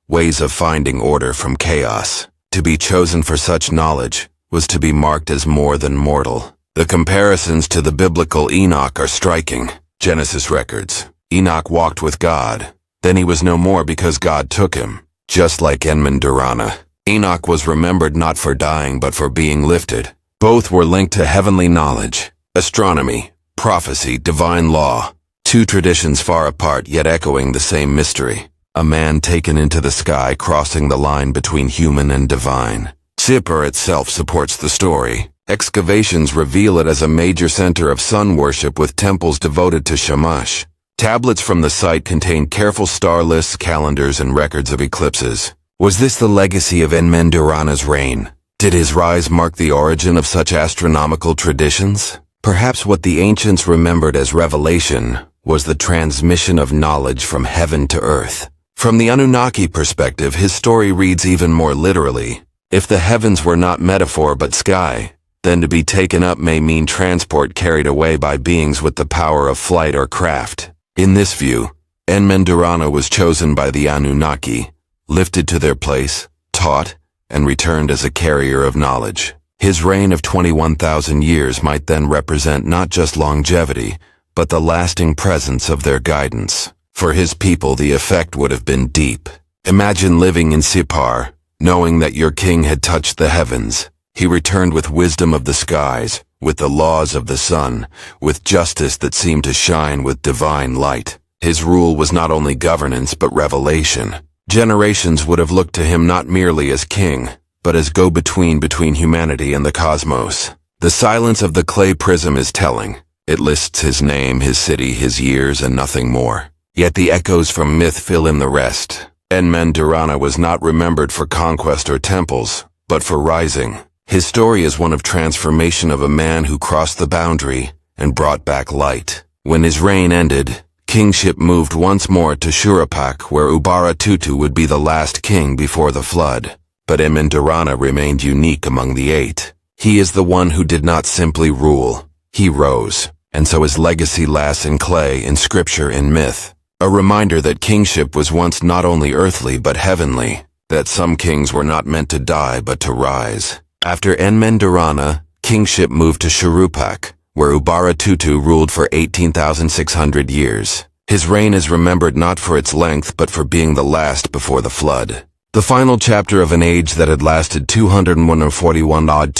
ways of finding order from chaos. To be chosen for such knowledge was to be marked as more than mortal. The comparisons to the biblical Enoch are striking. Genesis records. Enoch walked with God. Then he was no more because God took him. Just like Enmandarana, Enoch was remembered not for dying but for being lifted. Both were linked to heavenly knowledge, astronomy, prophecy, divine law. Two traditions far apart yet echoing the same mystery. A man taken into the sky crossing the line between human and divine. Sippar itself supports the story. Excavations reveal it as a major center of sun worship with temples devoted to Shamash. Tablets from the site contain careful star lists, calendars, and records of eclipses. Was this the legacy of Enmandarana's reign? Did his rise mark the origin of such astronomical traditions? Perhaps what the ancients remembered as revelation was the transmission of knowledge from heaven to earth. From the Anunnaki perspective, his story reads even more literally. If the heavens were not metaphor but sky, then to be taken up may mean transport carried away by beings with the power of flight or craft. In this view, Enmandarana was chosen by the Anunnaki, lifted to their place, taught, and returned as a carrier of knowledge. His reign of 21,000 years might then represent not just longevity, but the lasting presence of their guidance. For his people, the effect would have been deep. Imagine living in Sippar, knowing that your king had touched the heavens. He returned with wisdom of the skies, with the laws of the sun, with justice that seemed to shine with divine light. His rule was not only governance but revelation. Generations would have looked to him not merely as king, but as go-between between humanity and the cosmos. The silence of the clay prism is telling. It lists his name, his city, his years, and nothing more. Yet the echoes from myth fill in the rest. Enmandarana was not remembered for conquest or temples, but for rising. His story is one of transformation of a man who crossed the boundary and brought back light. When his reign ended, kingship moved once more to Shuruppak, where Ubaratutu would be the last king before the flood. But Enmandarana remained unique among the eight. He is the one who did not simply rule. He rose, and so his legacy lasts in clay, in scripture, in myth. A reminder that kingship was once not only earthly but heavenly, that some kings were not meant to die but to rise. After Enmandarana, kingship moved to Shuruppak, where Ubaratutu ruled for 18,600 years. His reign is remembered not for its length but for being the last before the flood. The final chapter of an age that had lasted 241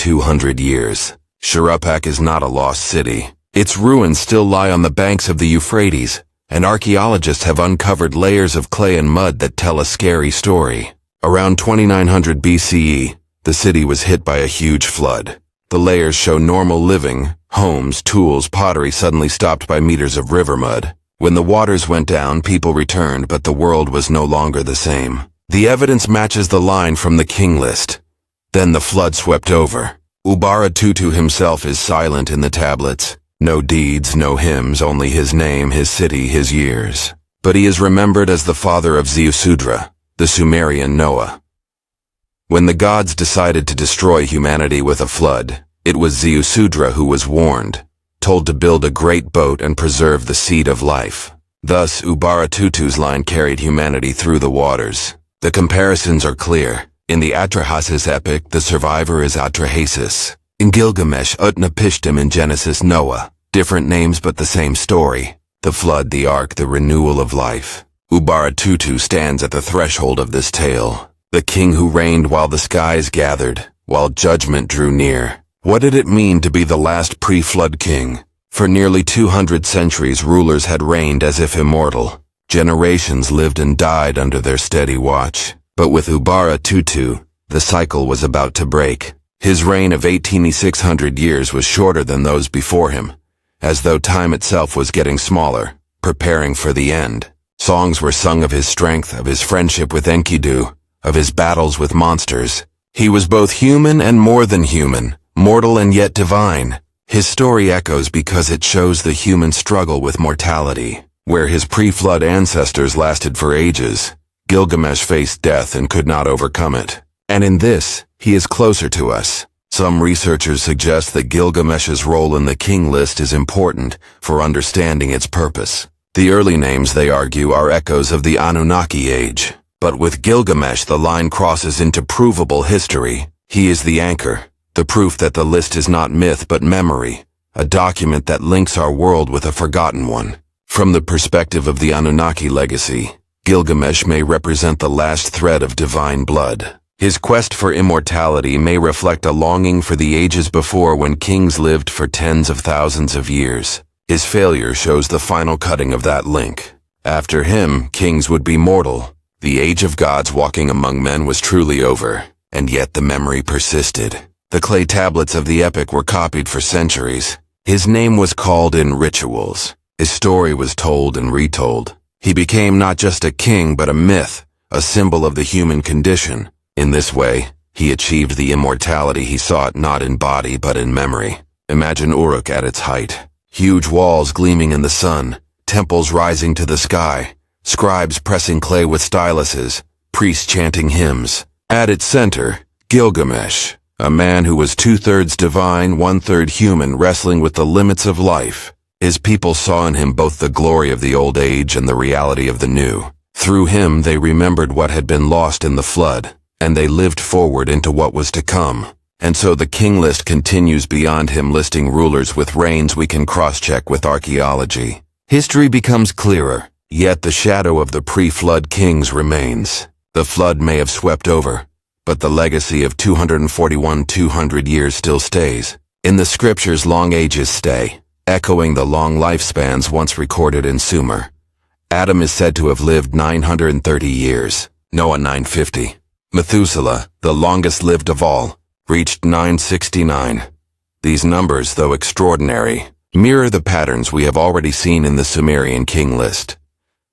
years. Shuruppak is not a lost city. Its ruins still lie on the banks of the Euphrates, and archaeologists have uncovered layers of clay and mud that tell a scary story. Around 2900 BCE, the city was hit by a huge flood. The layers show normal living, homes, tools, pottery suddenly stopped by meters of river mud. When the waters went down, people returned, but the world was no longer the same. The evidence matches the line from the king list. Then the flood swept over. Ubaratutu himself is silent in the tablets. No deeds, no hymns, only his name, his city, his years. But he is remembered as the father of Ziusudra, the Sumerian Noah. When the gods decided to destroy humanity with a flood, it was Ziusudra who was warned, told to build a great boat and preserve the seed of life. Thus, Ubaratutu's line carried humanity through the waters. The comparisons are clear. In the Atrahasis epic, the survivor is Atrahasis. In Gilgamesh, Utnapishtim, in Genesis, Noah. Different names but the same story. The flood, the ark, the renewal of life. Ubaratutu stands at the threshold of this tale. The king who reigned while the skies gathered, while judgment drew near. What did it mean to be the last pre-flood king? For nearly 200 centuries, rulers had reigned as if immortal. Generations lived and died under their steady watch. But with Ubaratutu, the cycle was about to break. His reign of 18,600 years was shorter than those before him, as though time itself was getting smaller, preparing for the end. Songs were sung of his strength, of his friendship with Enkidu, of his battles with monsters. He was both human and more than human, mortal and yet divine. His story echoes because it shows the human struggle with mortality. Where his pre-flood ancestors lasted for ages, Gilgamesh faced death and could not overcome it. And in this, he is closer to us. Some researchers suggest that Gilgamesh's role in the king list is important for understanding its purpose. The early names, they argue, are echoes of the Anunnaki age. But with Gilgamesh, the line crosses into provable history. He is the anchor, the proof that the list is not myth but memory, a document that links our world with a forgotten one. From the perspective of the Anunnaki legacy, Gilgamesh may represent the last thread of divine blood. His quest for immortality may reflect a longing for the ages before when kings lived for tens of thousands of years. His failure shows the final cutting of that link. After him, kings would be mortal. The age of gods walking among men was truly over, and yet the memory persisted. The clay tablets of the epic were copied for centuries. His name was called in rituals. His story was told and retold. He became not just a king but a myth, a symbol of the human condition. In this way, he achieved the immortality he sought not in body but in memory. Imagine Uruk at its height. Huge walls gleaming in the sun, temples rising to the sky, scribes pressing clay with styluses, priests chanting hymns. At its center, Gilgamesh, a man who was 2/3 divine, 1/3 human, wrestling with the limits of life. His people saw in him both the glory of the old age and the reality of the new. Through him, they remembered what had been lost in the flood, and they lived forward into what was to come. And so the king list continues beyond him, listing rulers with reigns we can cross-check with archaeology. History becomes clearer, yet the shadow of the pre-flood kings remains. The flood may have swept over, but the legacy of 200 years still stays. In the scriptures, long ages stay, echoing the long lifespans once recorded in Sumer. Adam is said to have lived 930 years, Noah 950. Methuselah, the longest-lived of all, reached 969. These numbers, though extraordinary, mirror the patterns we have already seen in the Sumerian king list.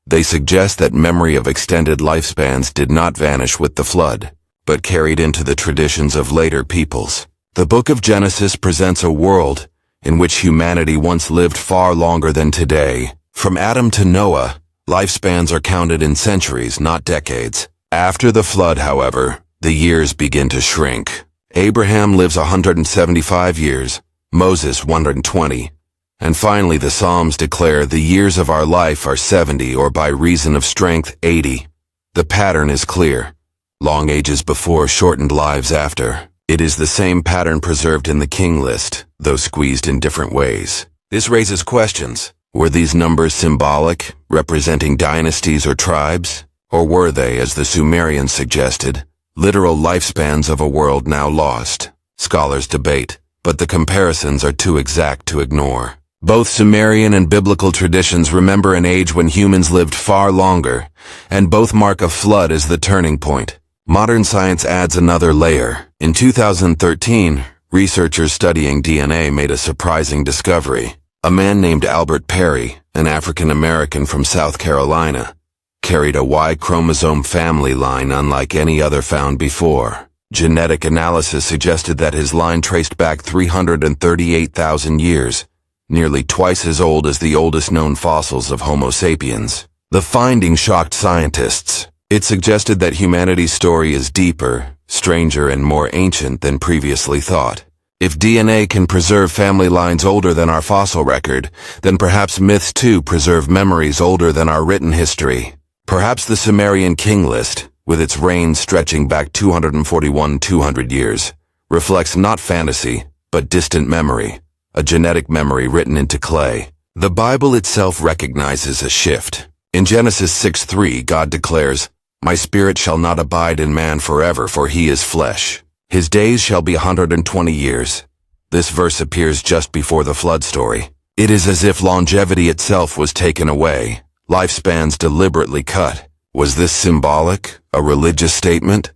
They suggest that memory of extended lifespans did not vanish with the flood, but carried into the traditions of later peoples. The Book of Genesis presents a world in which humanity once lived far longer than today. From Adam to Noah, lifespans are counted in centuries, not decades. After the flood, however, the years begin to shrink. Abraham lives 175 years, Moses 120, and finally the Psalms declare the years of our life are 70, or by reason of strength 80. The pattern is clear. Long ages before, shortened lives after. It is the same pattern preserved in the king list, though squeezed in different ways. This raises questions. Were these numbers symbolic, representing dynasties or tribes? Or were they, as the Sumerians suggested, literal lifespans of a world now lost? Scholars debate, but the comparisons are too exact to ignore. Both Sumerian and biblical traditions remember an age when humans lived far longer, and both mark a flood as the turning point. Modern science adds another layer. In 2013, researchers studying DNA made a surprising discovery. A man named Albert Perry, an African American from South Carolina, carried a Y chromosome family line unlike any other found before. Genetic analysis suggested that his line traced back 338,000 years, nearly twice as old as the oldest known fossils of Homo sapiens. The finding shocked scientists. It suggested that humanity's story is deeper, stranger, and more ancient than previously thought. If DNA can preserve family lines older than our fossil record, then perhaps myths too preserve memories older than our written history. Perhaps the Sumerian king list, with its reign stretching back 200 years, reflects not fantasy, but distant memory, a genetic memory written into clay. The Bible itself recognizes a shift. In Genesis 6:3, God declares, "My spirit shall not abide in man forever, for he is flesh. His days shall be 120 years. This verse appears just before the flood story. It is as if longevity itself was taken away, lifespans deliberately cut. Was this symbolic, a religious statement?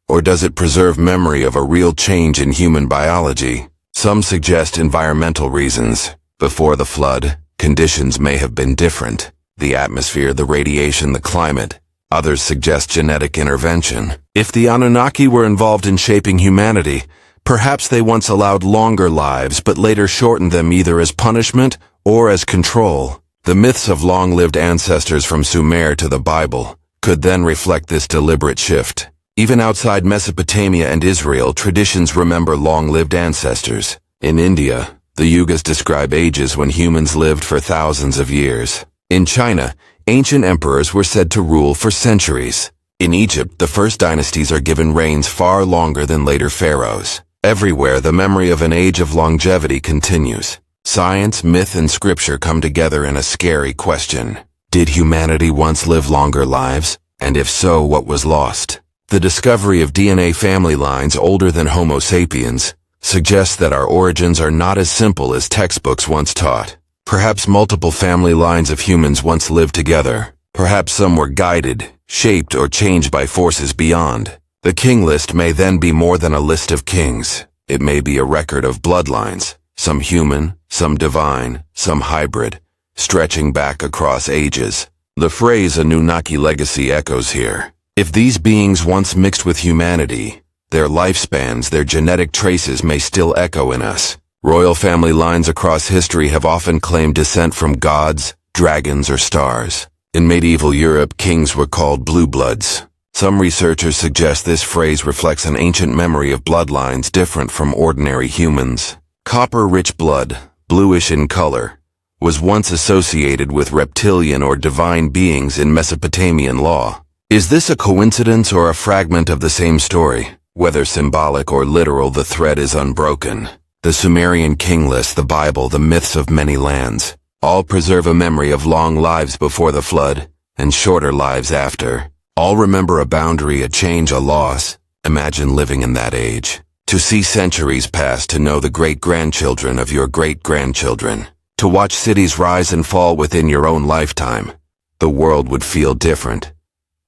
Or does it preserve memory of a real change in human biology? Some suggest environmental reasons. Before the flood, conditions may have been different. The atmosphere, the radiation, the climate. Others suggest genetic intervention. If the Anunnaki were involved in shaping humanity, perhaps they once allowed longer lives but later shortened them either as punishment or as control. The myths of long-lived ancestors from Sumer to the Bible could then reflect this deliberate shift. Even outside Mesopotamia and Israel, traditions remember long-lived ancestors. In India, the yugas describe ages when humans lived for thousands of years. In China, ancient emperors were said to rule for centuries. In Egypt, the first dynasties are given reigns far longer than later pharaohs. Everywhere, the memory of an age of longevity continues. Science, myth, and scripture come together in a scary question. Did humanity once live longer lives? And if so, what was lost? The discovery of DNA family lines older than Homo sapiens suggests that our origins are not as simple as textbooks once taught. Perhaps multiple family lines of humans once lived together. Perhaps some were guided, shaped, or changed by forces beyond. The king list may then be more than a list of kings. It may be a record of bloodlines, some human, some divine, some hybrid, stretching back across ages. The phrase Anunnaki legacy echoes here. If these beings once mixed with humanity, their lifespans, their genetic traces may still echo in us. Royal family lines across history have often claimed descent from gods, dragons, or stars. In medieval Europe, kings were called blue bloods. Some researchers suggest this phrase reflects an ancient memory of bloodlines different from ordinary humans. Copper-rich blood, bluish in color, was once associated with reptilian or divine beings in Mesopotamian law. Is this a coincidence or a fragment of the same story? Whether symbolic or literal, the thread is unbroken. The Sumerian king list, the Bible, the myths of many lands, all preserve a memory of long lives before the flood and shorter lives after. All remember a boundary, a change, a loss. Imagine living in that age. To see centuries pass, to know the great-grandchildren of your great-grandchildren. To watch cities rise and fall within your own lifetime. The world would feel different.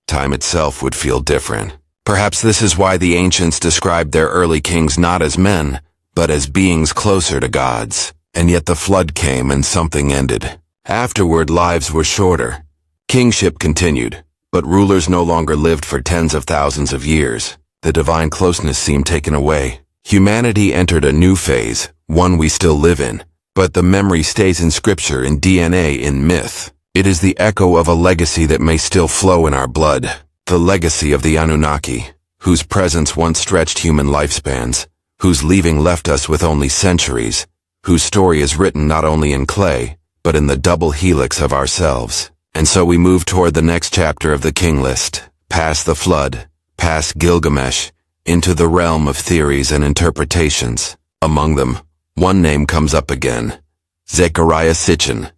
Time itself would feel different. Perhaps this is why the ancients described their early kings not as men, but as beings closer to gods. And yet the flood came and something ended. Afterward, lives were shorter. Kingship continued, but rulers no longer lived for tens of thousands of years. The divine closeness seemed taken away. Humanity entered a new phase, one we still live in. But the memory stays in scripture, in DNA, in myth. It is the echo of a legacy that may still flow in our blood. The legacy of the Anunnaki, whose presence once stretched human lifespans, whose leaving left us with only centuries, whose story is written not only in clay, but in the double helix of ourselves. And so we move toward the next chapter of the king list, past the flood, past Gilgamesh, into the realm of theories and interpretations. Among them, one name comes up again, Zecharia Sitchin,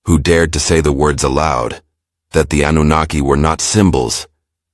who dared to say the words aloud, that the Anunnaki were not symbols,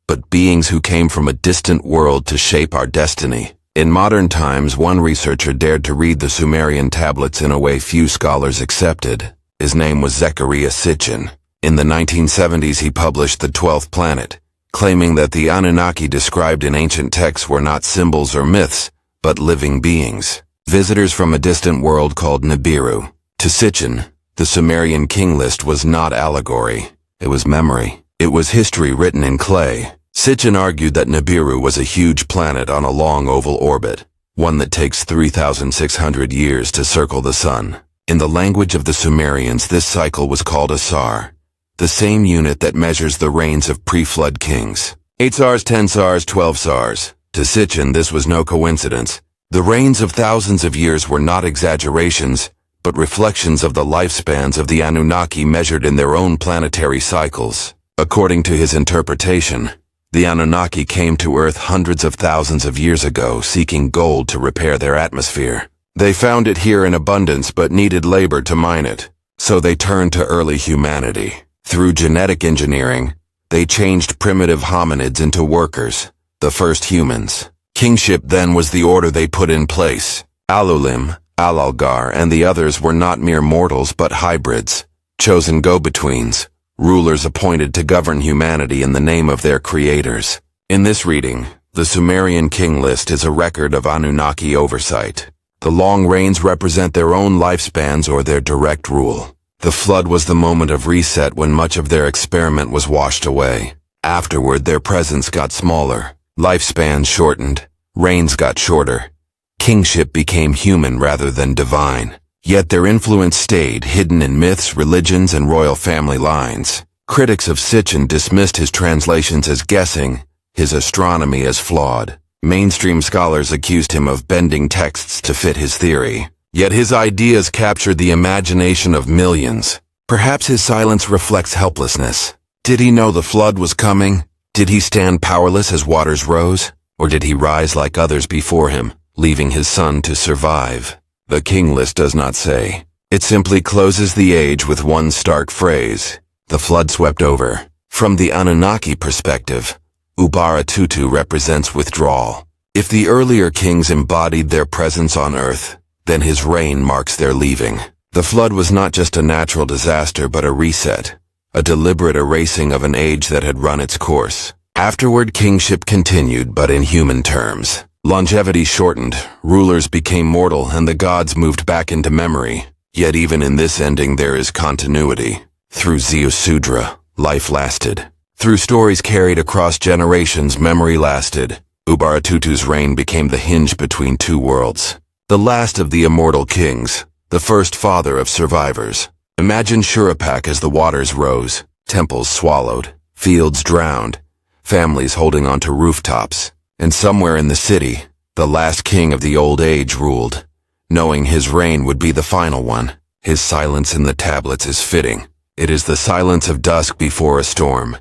but beings who came from a distant world to shape our destiny. In modern times, one researcher dared to read the Sumerian tablets in a way few scholars accepted. His name was Zecharia Sitchin. In the 1970s, he published The 12th Planet, claiming that the Anunnaki described in ancient texts were not symbols or myths, but living beings. Visitors from a distant world called Nibiru. To Sitchin, the Sumerian king list was not allegory. It was memory. It was history written in clay. Sitchin argued that Nibiru was a huge planet on a long oval orbit, one that takes 3,600 years to circle the sun. In the language of the Sumerians, this cycle was called a sar, the same unit that measures the reigns of pre-flood kings. 8 sars, 10 sars, 12 sars. To Sitchin, this was no coincidence. The reigns of thousands of years were not exaggerations, but reflections of the lifespans of the Anunnaki measured in their own planetary cycles. According to his interpretation, the Anunnaki came to Earth hundreds of thousands of years ago, seeking gold to repair their atmosphere. They found it here in abundance but needed labor to mine it, so they turned to early humanity. Through genetic engineering, they changed primitive hominids into workers, the first humans. Kingship then was the order they put in place. Alulim, Alalgar, and the others were not mere mortals but hybrids, chosen go-betweens, rulers appointed to govern humanity in the name of their creators. In this reading, the Sumerian king list is a record of Anunnaki oversight. The long reigns represent their own lifespans or their direct rule. The flood was the moment of reset when much of their experiment was washed away. Afterward, their presence got smaller, lifespans shortened, reigns got shorter. Kingship became human rather than divine. Yet their influence stayed hidden in myths, religions, and royal family lines. Critics of Sitchin dismissed his translations as guessing, his astronomy as flawed. Mainstream scholars accused him of bending texts to fit his theory. Yet his ideas captured the imagination of millions. Perhaps his silence reflects helplessness. Did he know the flood was coming? Did he stand powerless as waters rose? Or did he rise like others before him, leaving his son to survive. The king list does not say. It simply closes the age with one stark phrase: the flood swept over. From the Anunnaki perspective, Ubaratutu represents withdrawal. If the earlier kings embodied their presence on Earth, then his reign marks their leaving. The flood was not just a natural disaster but a reset, a deliberate erasing of an age that had run its course. Afterward, kingship continued, but in human terms. Longevity shortened, rulers became mortal, and the gods moved back into memory. Yet even in this ending there is continuity. Through Ziusudra, life lasted. Through stories carried across generations, memory lasted. Ubaratutu's reign became the hinge between two worlds. The last of the immortal kings, the first father of survivors. Imagine Shurapak as the waters rose, temples swallowed, fields drowned, families holding onto rooftops. And somewhere in the city, the last king of the old age ruled, knowing his reign would be the final one. His silence in the tablets is fitting. It is the silence of dusk before a storm,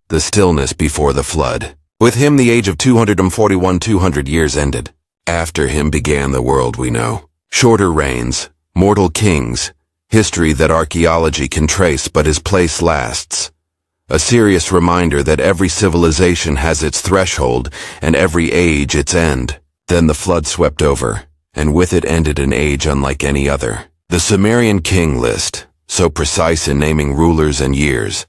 the stillness before the flood. With him the age of 200 years ended. After him began the world we know. Shorter reigns, mortal kings, history that archaeology can trace, but his place lasts. A serious reminder that every civilization has its threshold and every age its end. Then the flood swept over, and with it ended an age unlike any other. The Sumerian king list, so precise in naming rulers and years,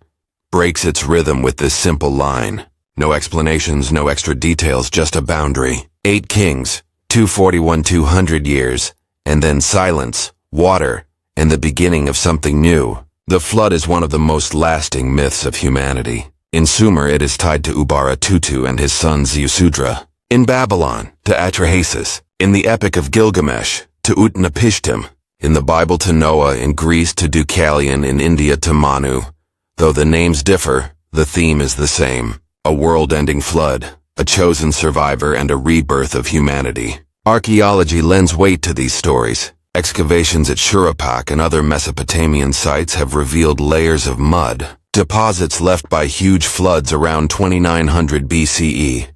breaks its rhythm with this simple line. No explanations, no extra details, just a boundary. 8 kings, 200 years, and then silence, water, and the beginning of something new. The flood is one of the most lasting myths of humanity. In Sumer it is tied to Ubaratutu and his son Ziusudra. In Babylon, to Atrahasis. In the Epic of Gilgamesh, to Utnapishtim. In the Bible to Noah, in Greece to Deucalion, in India to Manu. Though the names differ, the theme is the same. A world-ending flood, a chosen survivor, and a rebirth of humanity. Archaeology lends weight to these stories. Excavations at Shurapak and other Mesopotamian sites have revealed layers of mud, deposits left by huge floods around 2900 BCE.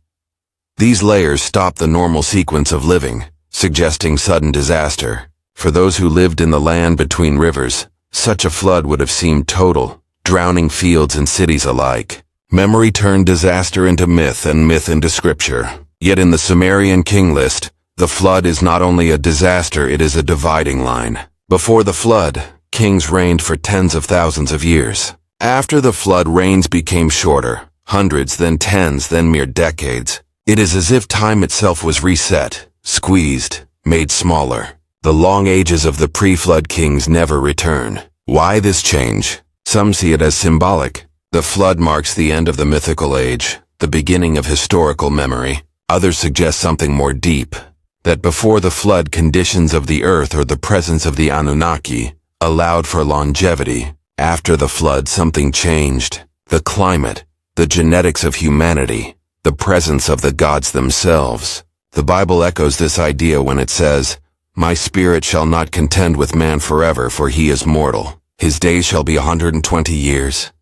These layers stop the normal sequence of living, suggesting sudden disaster. For those who lived in the land between rivers, such a flood would have seemed total, drowning fields and cities alike. Memory turned disaster into myth and myth into scripture. Yet in the Sumerian king list, the flood is not only a disaster, it is a dividing line. Before the flood, kings reigned for tens of thousands of years. After the flood, reigns became shorter, hundreds, then tens, then mere decades. It is as if time itself was reset, squeezed, made smaller. The long ages of the pre-flood kings never return. Why this change? Some see it as symbolic. The flood marks the end of the mythical age, the beginning of historical memory. Others suggest something more deep, that before the flood, conditions of the earth or the presence of the Anunnaki allowed for longevity. After the flood, something changed. The climate, the genetics of humanity, the presence of the gods themselves. The Bible echoes this idea when it says, "My spirit shall not contend with man forever, for he is mortal. His days shall be 120 years.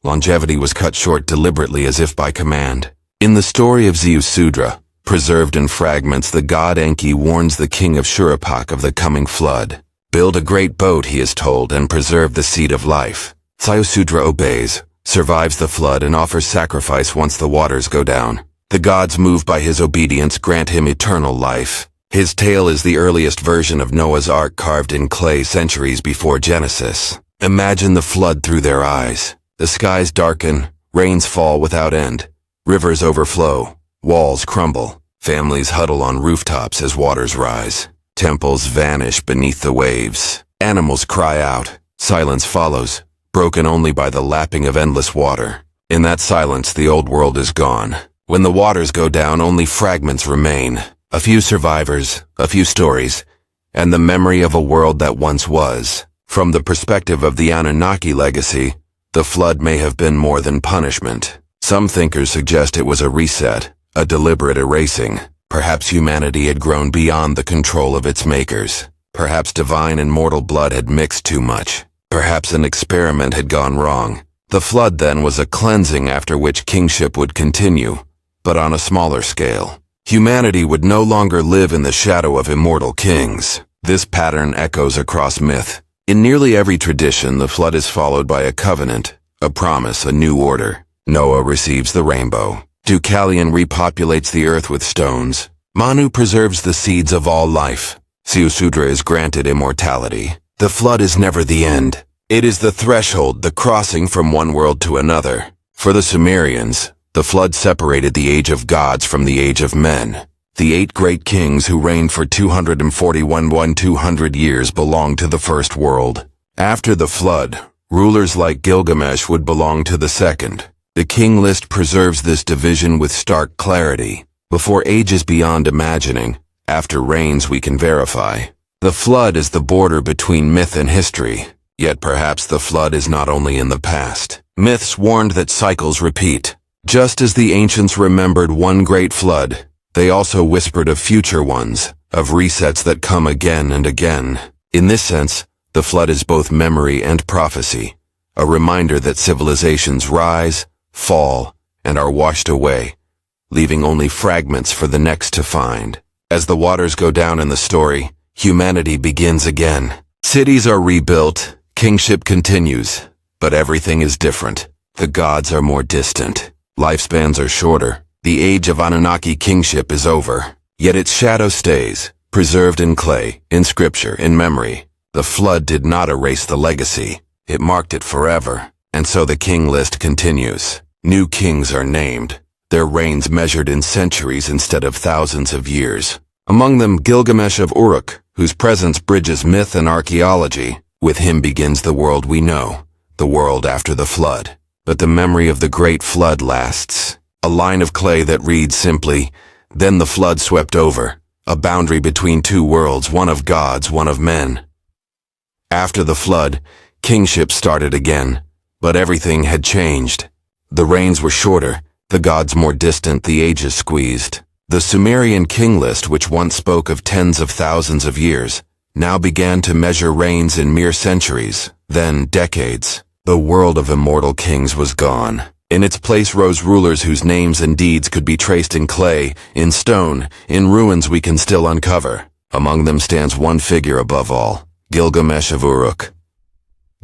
Longevity was cut short deliberately as if by command. In the story of Ziusudra, preserved in fragments, the god Enki warns the king of Shurapak of the coming flood. Build a great boat, he is told, and preserve the seed of life. Ziusudra obeys, survives the flood, and offers sacrifice once the waters go down. The gods, moved by his obedience, grant him eternal life. His tale is the earliest version of Noah's Ark carved in clay centuries before Genesis. Imagine the flood through their eyes. The skies darken, rains fall without end, rivers overflow, walls crumble, families huddle on rooftops as waters rise. Temples vanish beneath the waves. Animals cry out. Silence follows, broken only by the lapping of endless water. In that silence, the old world is gone. When the waters go down, only fragments remain. A few survivors, a few stories, and the memory of a world that once was. From the perspective of the Anunnaki legacy, the flood may have been more than punishment. Some thinkers suggest it was a reset, a deliberate erasing. Perhaps humanity had grown beyond the control of its makers. Perhaps divine and mortal blood had mixed too much. Perhaps an experiment had gone wrong. The flood then was a cleansing after which kingship would continue, but on a smaller scale. humanity would no longer live in the shadow of immortal kings. This pattern echoes across myth. In nearly every tradition, the flood is followed by a covenant, a promise, a new order. Noah receives the rainbow. Deucalion repopulates the earth with stones. Manu preserves the seeds of all life. Ziusudra is granted immortality. The flood is never the end. It is the threshold, the crossing from one world to another. For the Sumerians, the flood separated the age of gods from the age of men. The 8 great kings who reigned for 200 years belonged to the first world. After the flood, rulers like Gilgamesh would belong to the second. The king list preserves this division with stark clarity. Before ages beyond imagining, after reigns we can verify. The flood is the border between myth and history. Yet perhaps the flood is not only in the past. Myths warned that cycles repeat. Just as the ancients remembered one great flood, they also whispered of future ones, of resets that come again and again. In this sense, the flood is both memory and prophecy, a reminder that civilizations rise, fall, and are washed away, leaving only fragments for the next to find. As the waters go down in the story, humanity begins again. Cities are rebuilt, kingship continues, but everything is different. The gods are more distant. Lifespans are shorter. The age of Anunnaki kingship is over. Yet its shadow stays, preserved in clay, in scripture, in memory. The flood did not erase the legacy. It marked it forever. And so the king list continues. New kings are named, their reigns measured in centuries instead of thousands of years. Among them Gilgamesh of Uruk, whose presence bridges myth and archaeology. With him begins the world we know, the world after the flood. But the memory of the great flood lasts. A line of clay that reads simply, "Then the flood swept over," a boundary between two worlds, one of gods, one of men. After the flood, kingship started again, but everything had changed. The reigns were shorter, the gods more distant, the ages squeezed. The Sumerian king list, which once spoke of tens of thousands of years, now began to measure reigns in mere centuries, then decades. The world of immortal kings was gone. In its place rose rulers whose names and deeds could be traced in clay, in stone, in ruins we can still uncover. Among them stands one figure above all, Gilgamesh of Uruk.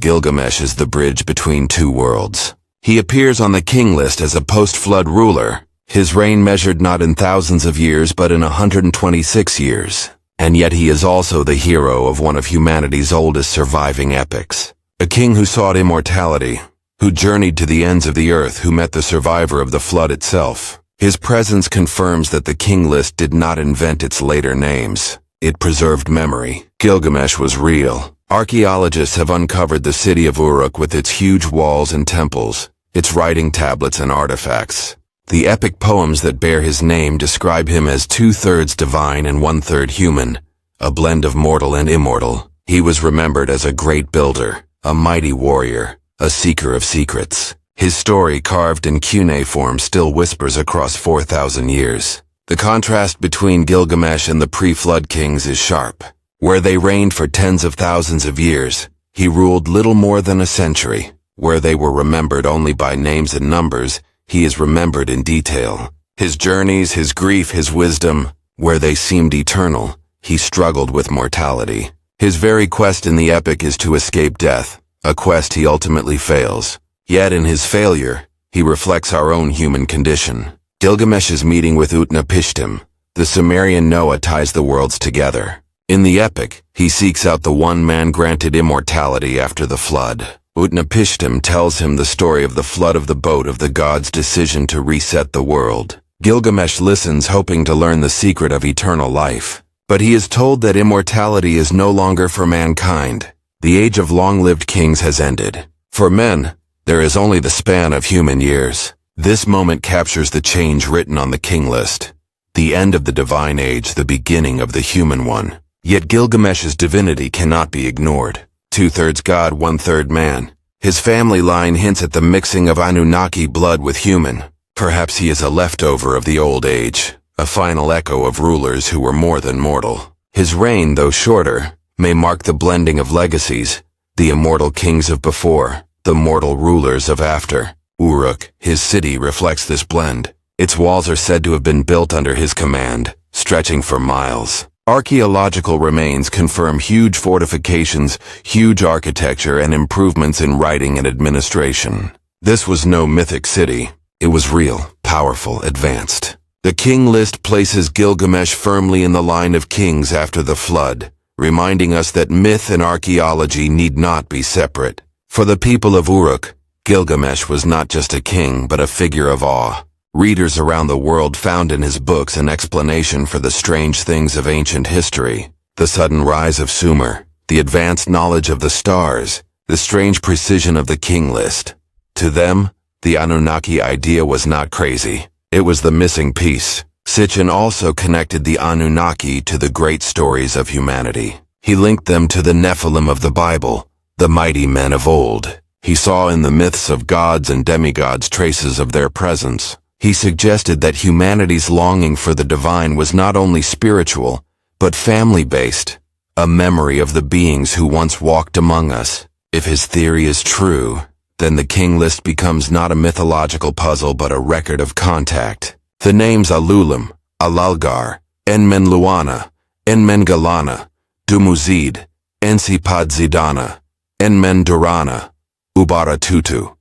Gilgamesh is the bridge between two worlds. He appears on the king list as a post-flood ruler. His reign measured not in thousands of years but in 126 years. And yet he is also the hero of one of humanity's oldest surviving epics. A king who sought immortality, who journeyed to the ends of the earth, who met the survivor of the flood itself. His presence confirms that the king list did not invent its later names. It preserved memory. Gilgamesh was real. Archaeologists have uncovered the city of Uruk with its huge walls and temples, its writing tablets and artifacts. The epic poems that bear his name describe him as 2/3 divine and 1/3 human, a blend of mortal and immortal. He was remembered as a great builder, a mighty warrior, a seeker of secrets. His story, carved in cuneiform, still whispers across 4,000 years. The contrast between Gilgamesh and the pre-flood kings is sharp. Where they reigned for tens of thousands of years, he ruled little more than a century. Where they were remembered only by names and numbers, he is remembered in detail. His journeys, his grief, his wisdom, where they seemed eternal, he struggled with mortality. His very quest in the epic is to escape death, a quest he ultimately fails. Yet in his failure, he reflects our own human condition. Gilgamesh's meeting with Utnapishtim, the Sumerian Noah, ties the worlds together. In the epic, he seeks out the one man granted immortality after the flood. Utnapishtim tells him the story of the flood of the boat, of the gods' decision to reset the world. Gilgamesh listens, hoping to learn the secret of eternal life. But he is told that immortality is no longer for mankind. The age of long-lived kings has ended. For men, there is only the span of human years. This moment captures the change written on the king list. The end of the divine age, the beginning of the human one. Yet Gilgamesh's divinity cannot be ignored. 2/3 God, 1/3 man. His family line hints at the mixing of Anunnaki blood with human. Perhaps he is a leftover of the old age, a final echo of rulers who were more than mortal. His reign, though shorter, may mark the blending of legacies, the immortal kings of before, the mortal rulers of after. Uruk, his city, reflects this blend. Its walls are said to have been built under his command, stretching for miles. Archaeological remains confirm huge fortifications, huge architecture, and improvements in writing and administration. This was no mythic city. It was real, powerful, advanced. The king list places Gilgamesh firmly in the line of kings after the flood, reminding us that myth and archaeology need not be separate. For the people of Uruk, Gilgamesh was not just a king, but a figure of awe. Readers around the world found in his books an explanation for the strange things of ancient history. The sudden rise of Sumer, the advanced knowledge of the stars, the strange precision of the king list. To them, the Anunnaki idea was not crazy. It was the missing piece. Sitchin also connected the Anunnaki to the great stories of humanity. He linked them to the Nephilim of the Bible, the mighty men of old. He saw in the myths of gods and demigods traces of their presence. He suggested that humanity's longing for the divine was not only spiritual, but family-based, a memory of the beings who once walked among us. If his theory is true, then the king list becomes not a mythological puzzle but a record of contact. The names Alulim, Alalgar, Enmenluana, Enmengalana, Dumuzid, Ensipadzidana, Enmendurana, Ubaratutu.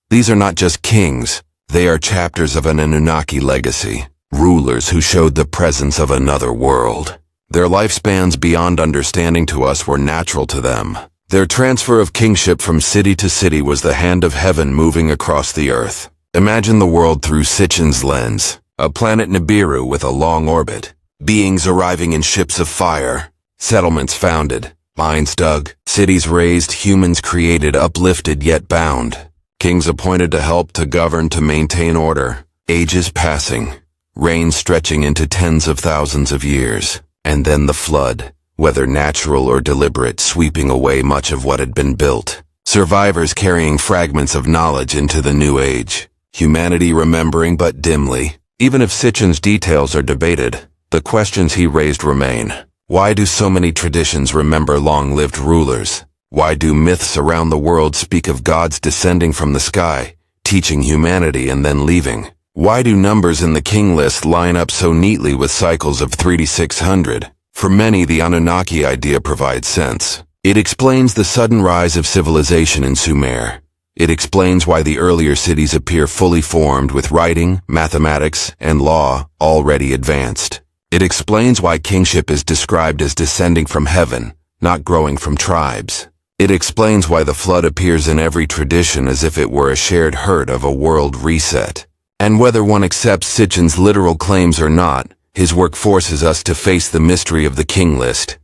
These are not just kings. They are chapters of an Anunnaki legacy, rulers who showed the presence of another world. Their lifespans beyond understanding to us were natural to them. Their transfer of kingship from city to city was the hand of heaven moving across the earth. Imagine the world through Sitchin's lens, a planet Nibiru with a long orbit, beings arriving in ships of fire, settlements founded, mines dug, cities raised, humans created, uplifted yet bound. Kings appointed to help, to govern, to maintain order. Ages passing, reigns stretching into tens of thousands of years. And then the flood, whether natural or deliberate, sweeping away much of what had been built. Survivors carrying fragments of knowledge into the new age. Humanity remembering but dimly. Even if Sitchin's details are debated, the questions he raised remain. Why do so many traditions remember long-lived rulers? Why do myths around the world speak of gods descending from the sky, teaching humanity and then leaving? Why do numbers in the king list line up so neatly with cycles of 3 to 600? For many, the Anunnaki idea provides sense. It explains the sudden rise of civilization in Sumer. It explains why the earlier cities appear fully formed with writing, mathematics, and law already advanced. It explains why kingship is described as descending from heaven, not growing from tribes. It explains why the flood appears in every tradition as if it were a shared hurt of a world reset. And whether one accepts Sitchin's literal claims or not, his work forces us to face the mystery of the king list.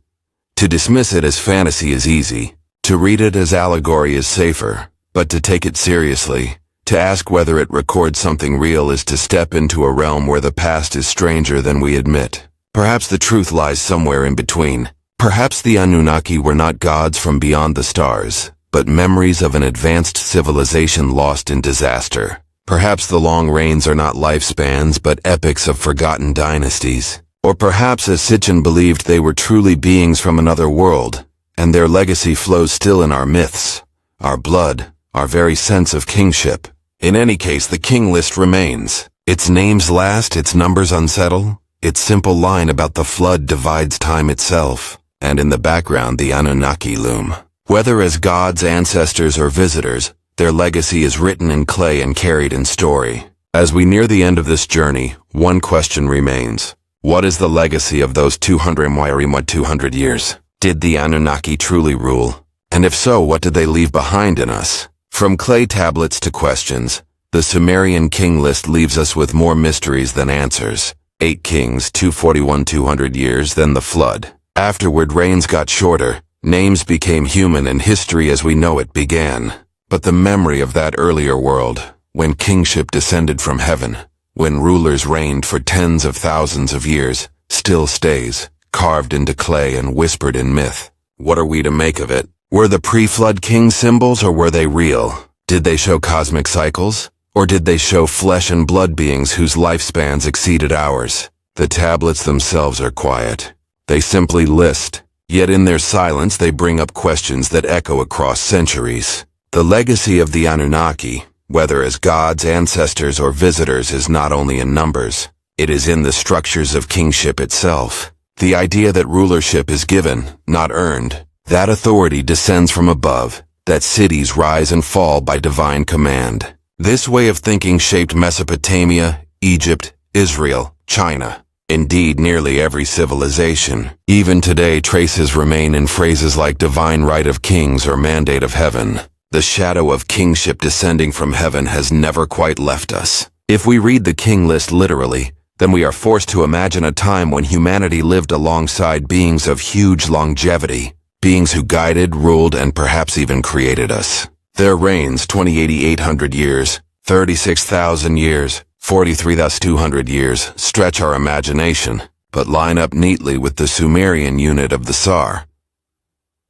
To dismiss it as fantasy is easy. To read it as allegory is safer. But to take it seriously, to ask whether it records something real, is to step into a realm where the past is stranger than we admit. Perhaps the truth lies somewhere in between. Perhaps the Anunnaki were not gods from beyond the stars, but memories of an advanced civilization lost in disaster. Perhaps the long reigns are not lifespans, but epics of forgotten dynasties. Or perhaps, as Sitchin believed, they were truly beings from another world, and their legacy flows still in our myths, our blood, our very sense of kingship. In any case, the king list remains. Its names last, its numbers unsettle. Its simple line about the flood divides time itself. And in the background, the Anunnaki loom. Whether as gods, ancestors, or visitors, their legacy is written in clay and carried in story. As we near the end of this journey, one question remains. What is the legacy of those 200 years? Did the Anunnaki truly rule? And if so, what did they leave behind in us? From clay tablets to questions, the Sumerian king list leaves us with more mysteries than answers. 8 kings, 200 years, then the flood. Afterward, reigns got shorter, names became human, and history as we know it began. But the memory of that earlier world, when kingship descended from heaven, when rulers reigned for tens of thousands of years, still stays, carved into clay and whispered in myth. What are we to make of it? Were the pre-flood kings symbols, or were they real? Did they show cosmic cycles? Or did they show flesh and blood beings whose lifespans exceeded ours? The tablets themselves are quiet. They simply list, yet in their silence they bring up questions that echo across centuries. The legacy of the Anunnaki, whether as gods, ancestors, or visitors, is not only in numbers. It is in the structures of kingship itself. The idea that rulership is given, not earned, that authority descends from above, that cities rise and fall by divine command. This way of thinking shaped Mesopotamia, Egypt, Israel, China. Indeed, nearly every civilization. Even today, traces remain in phrases like divine right of kings or mandate of heaven. The shadow of kingship descending from heaven has never quite left us. If we read the king list literally, then we are forced to imagine a time when humanity lived alongside beings of huge longevity, beings who guided, ruled, and perhaps even created us. Their reigns, 8,800 years, 36,000 years, 43,200 years, stretch our imagination, but line up neatly with the Sumerian unit of the Sar.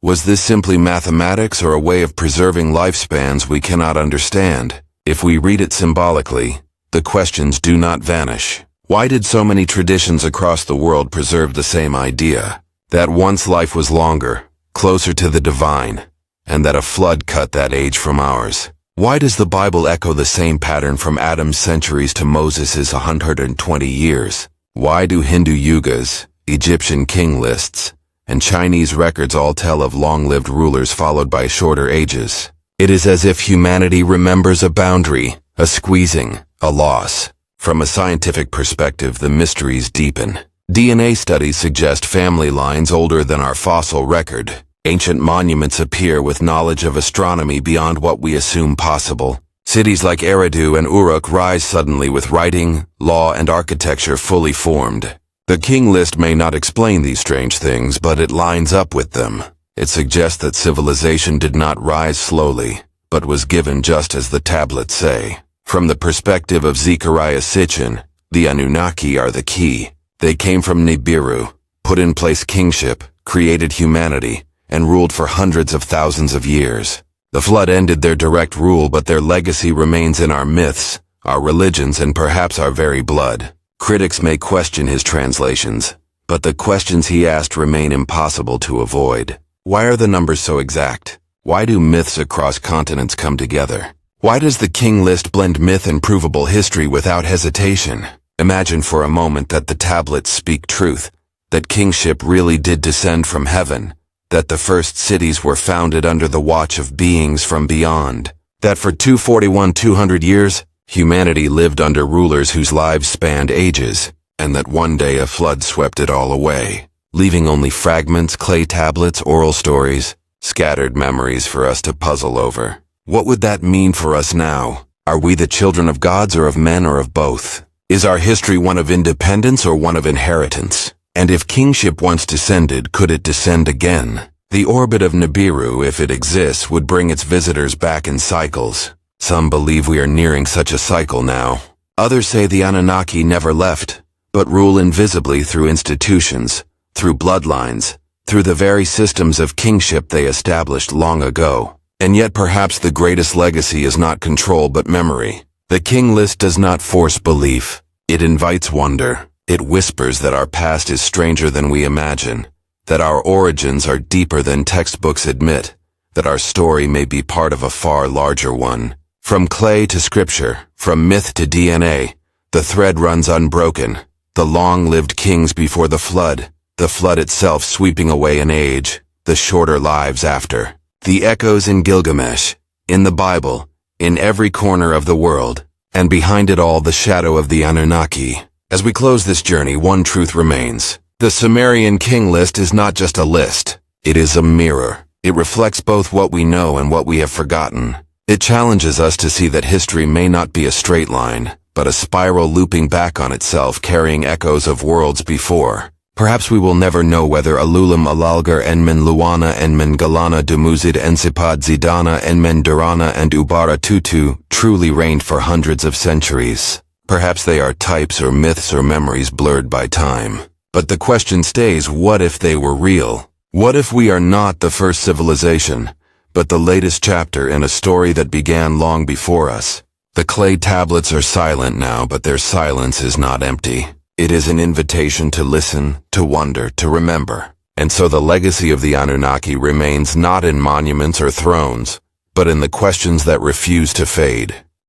Was this simply mathematics or a way of preserving lifespans we cannot understand? If we read it symbolically, the questions do not vanish. Why did so many traditions across the world preserve the same idea? That once life was longer, closer to the divine, and that a flood cut that age from ours. Why does the Bible echo the same pattern from Adam's centuries to Moses's 120 years? Why do Hindu yugas, Egyptian king lists, and Chinese records all tell of long-lived rulers followed by shorter ages? It is as if humanity remembers a boundary, a squeezing, a loss. From a scientific perspective, the mysteries deepen. DNA studies suggest family lines older than our fossil record. Ancient monuments appear with knowledge of astronomy beyond what we assume possible. Cities like Eridu and Uruk rise suddenly with writing, law, and architecture fully formed. The king list may not explain these strange things, but it lines up with them. It suggests that civilization did not rise slowly, but was given just as the tablets say. From the perspective of Zecharia Sitchin, the Anunnaki are the key. They came from Nibiru, put in place kingship, created humanity, and ruled for hundreds of thousands of years. The flood ended their direct rule, but their legacy remains in our myths, our religions, and perhaps our very blood. Critics may question his translations, but the questions he asked remain impossible to avoid. Why are the numbers so exact? Why do myths across continents come together? Why does the king list blend myth and provable history without hesitation? Imagine for a moment that the tablets speak truth, that kingship really did descend from heaven, that the first cities were founded under the watch of beings from beyond, that for 200 years, humanity lived under rulers whose lives spanned ages, and that one day a flood swept it all away, leaving only fragments, clay tablets, oral stories, scattered memories for us to puzzle over. What would that mean for us now? Are we the children of gods or of men or of both? Is our history one of independence or one of inheritance? And if kingship once descended, could it descend again? The orbit of Nibiru, if it exists, would bring its visitors back in cycles. Some believe we are nearing such a cycle now. Others say the Anunnaki never left, but rule invisibly through institutions, through bloodlines, through the very systems of kingship they established long ago. And yet perhaps the greatest legacy is not control but memory. The king list does not force belief. It invites wonder. It whispers that our past is stranger than we imagine, that our origins are deeper than textbooks admit, that our story may be part of a far larger one. From clay to scripture, from myth to DNA, the thread runs unbroken. The long-lived kings before the flood itself sweeping away an age, the shorter lives after. The echoes in Gilgamesh, in the Bible, in every corner of the world, and behind it all the shadow of the Anunnaki. As we close this journey, one truth remains. The Sumerian king list is not just a list. It is a mirror. It reflects both what we know and what we have forgotten. It challenges us to see that history may not be a straight line, but a spiral looping back on itself, carrying echoes of worlds before. Perhaps we will never know whether Alulam Alalgar Enmen Luana Enmen Galana Dumuzid Ensipad Zidana Enmen Durana and Ubara Tutu truly reigned for hundreds of centuries. Perhaps they are types or myths or memories blurred by time. But the question stays, what if they were real? What if we are not the first civilization, but the latest chapter in a story that began long before us? The clay tablets are silent now, but their silence is not empty. It is an invitation to listen, to wonder, to remember. And so the legacy of the Anunnaki remains not in monuments or thrones, but in the questions that refuse to fade.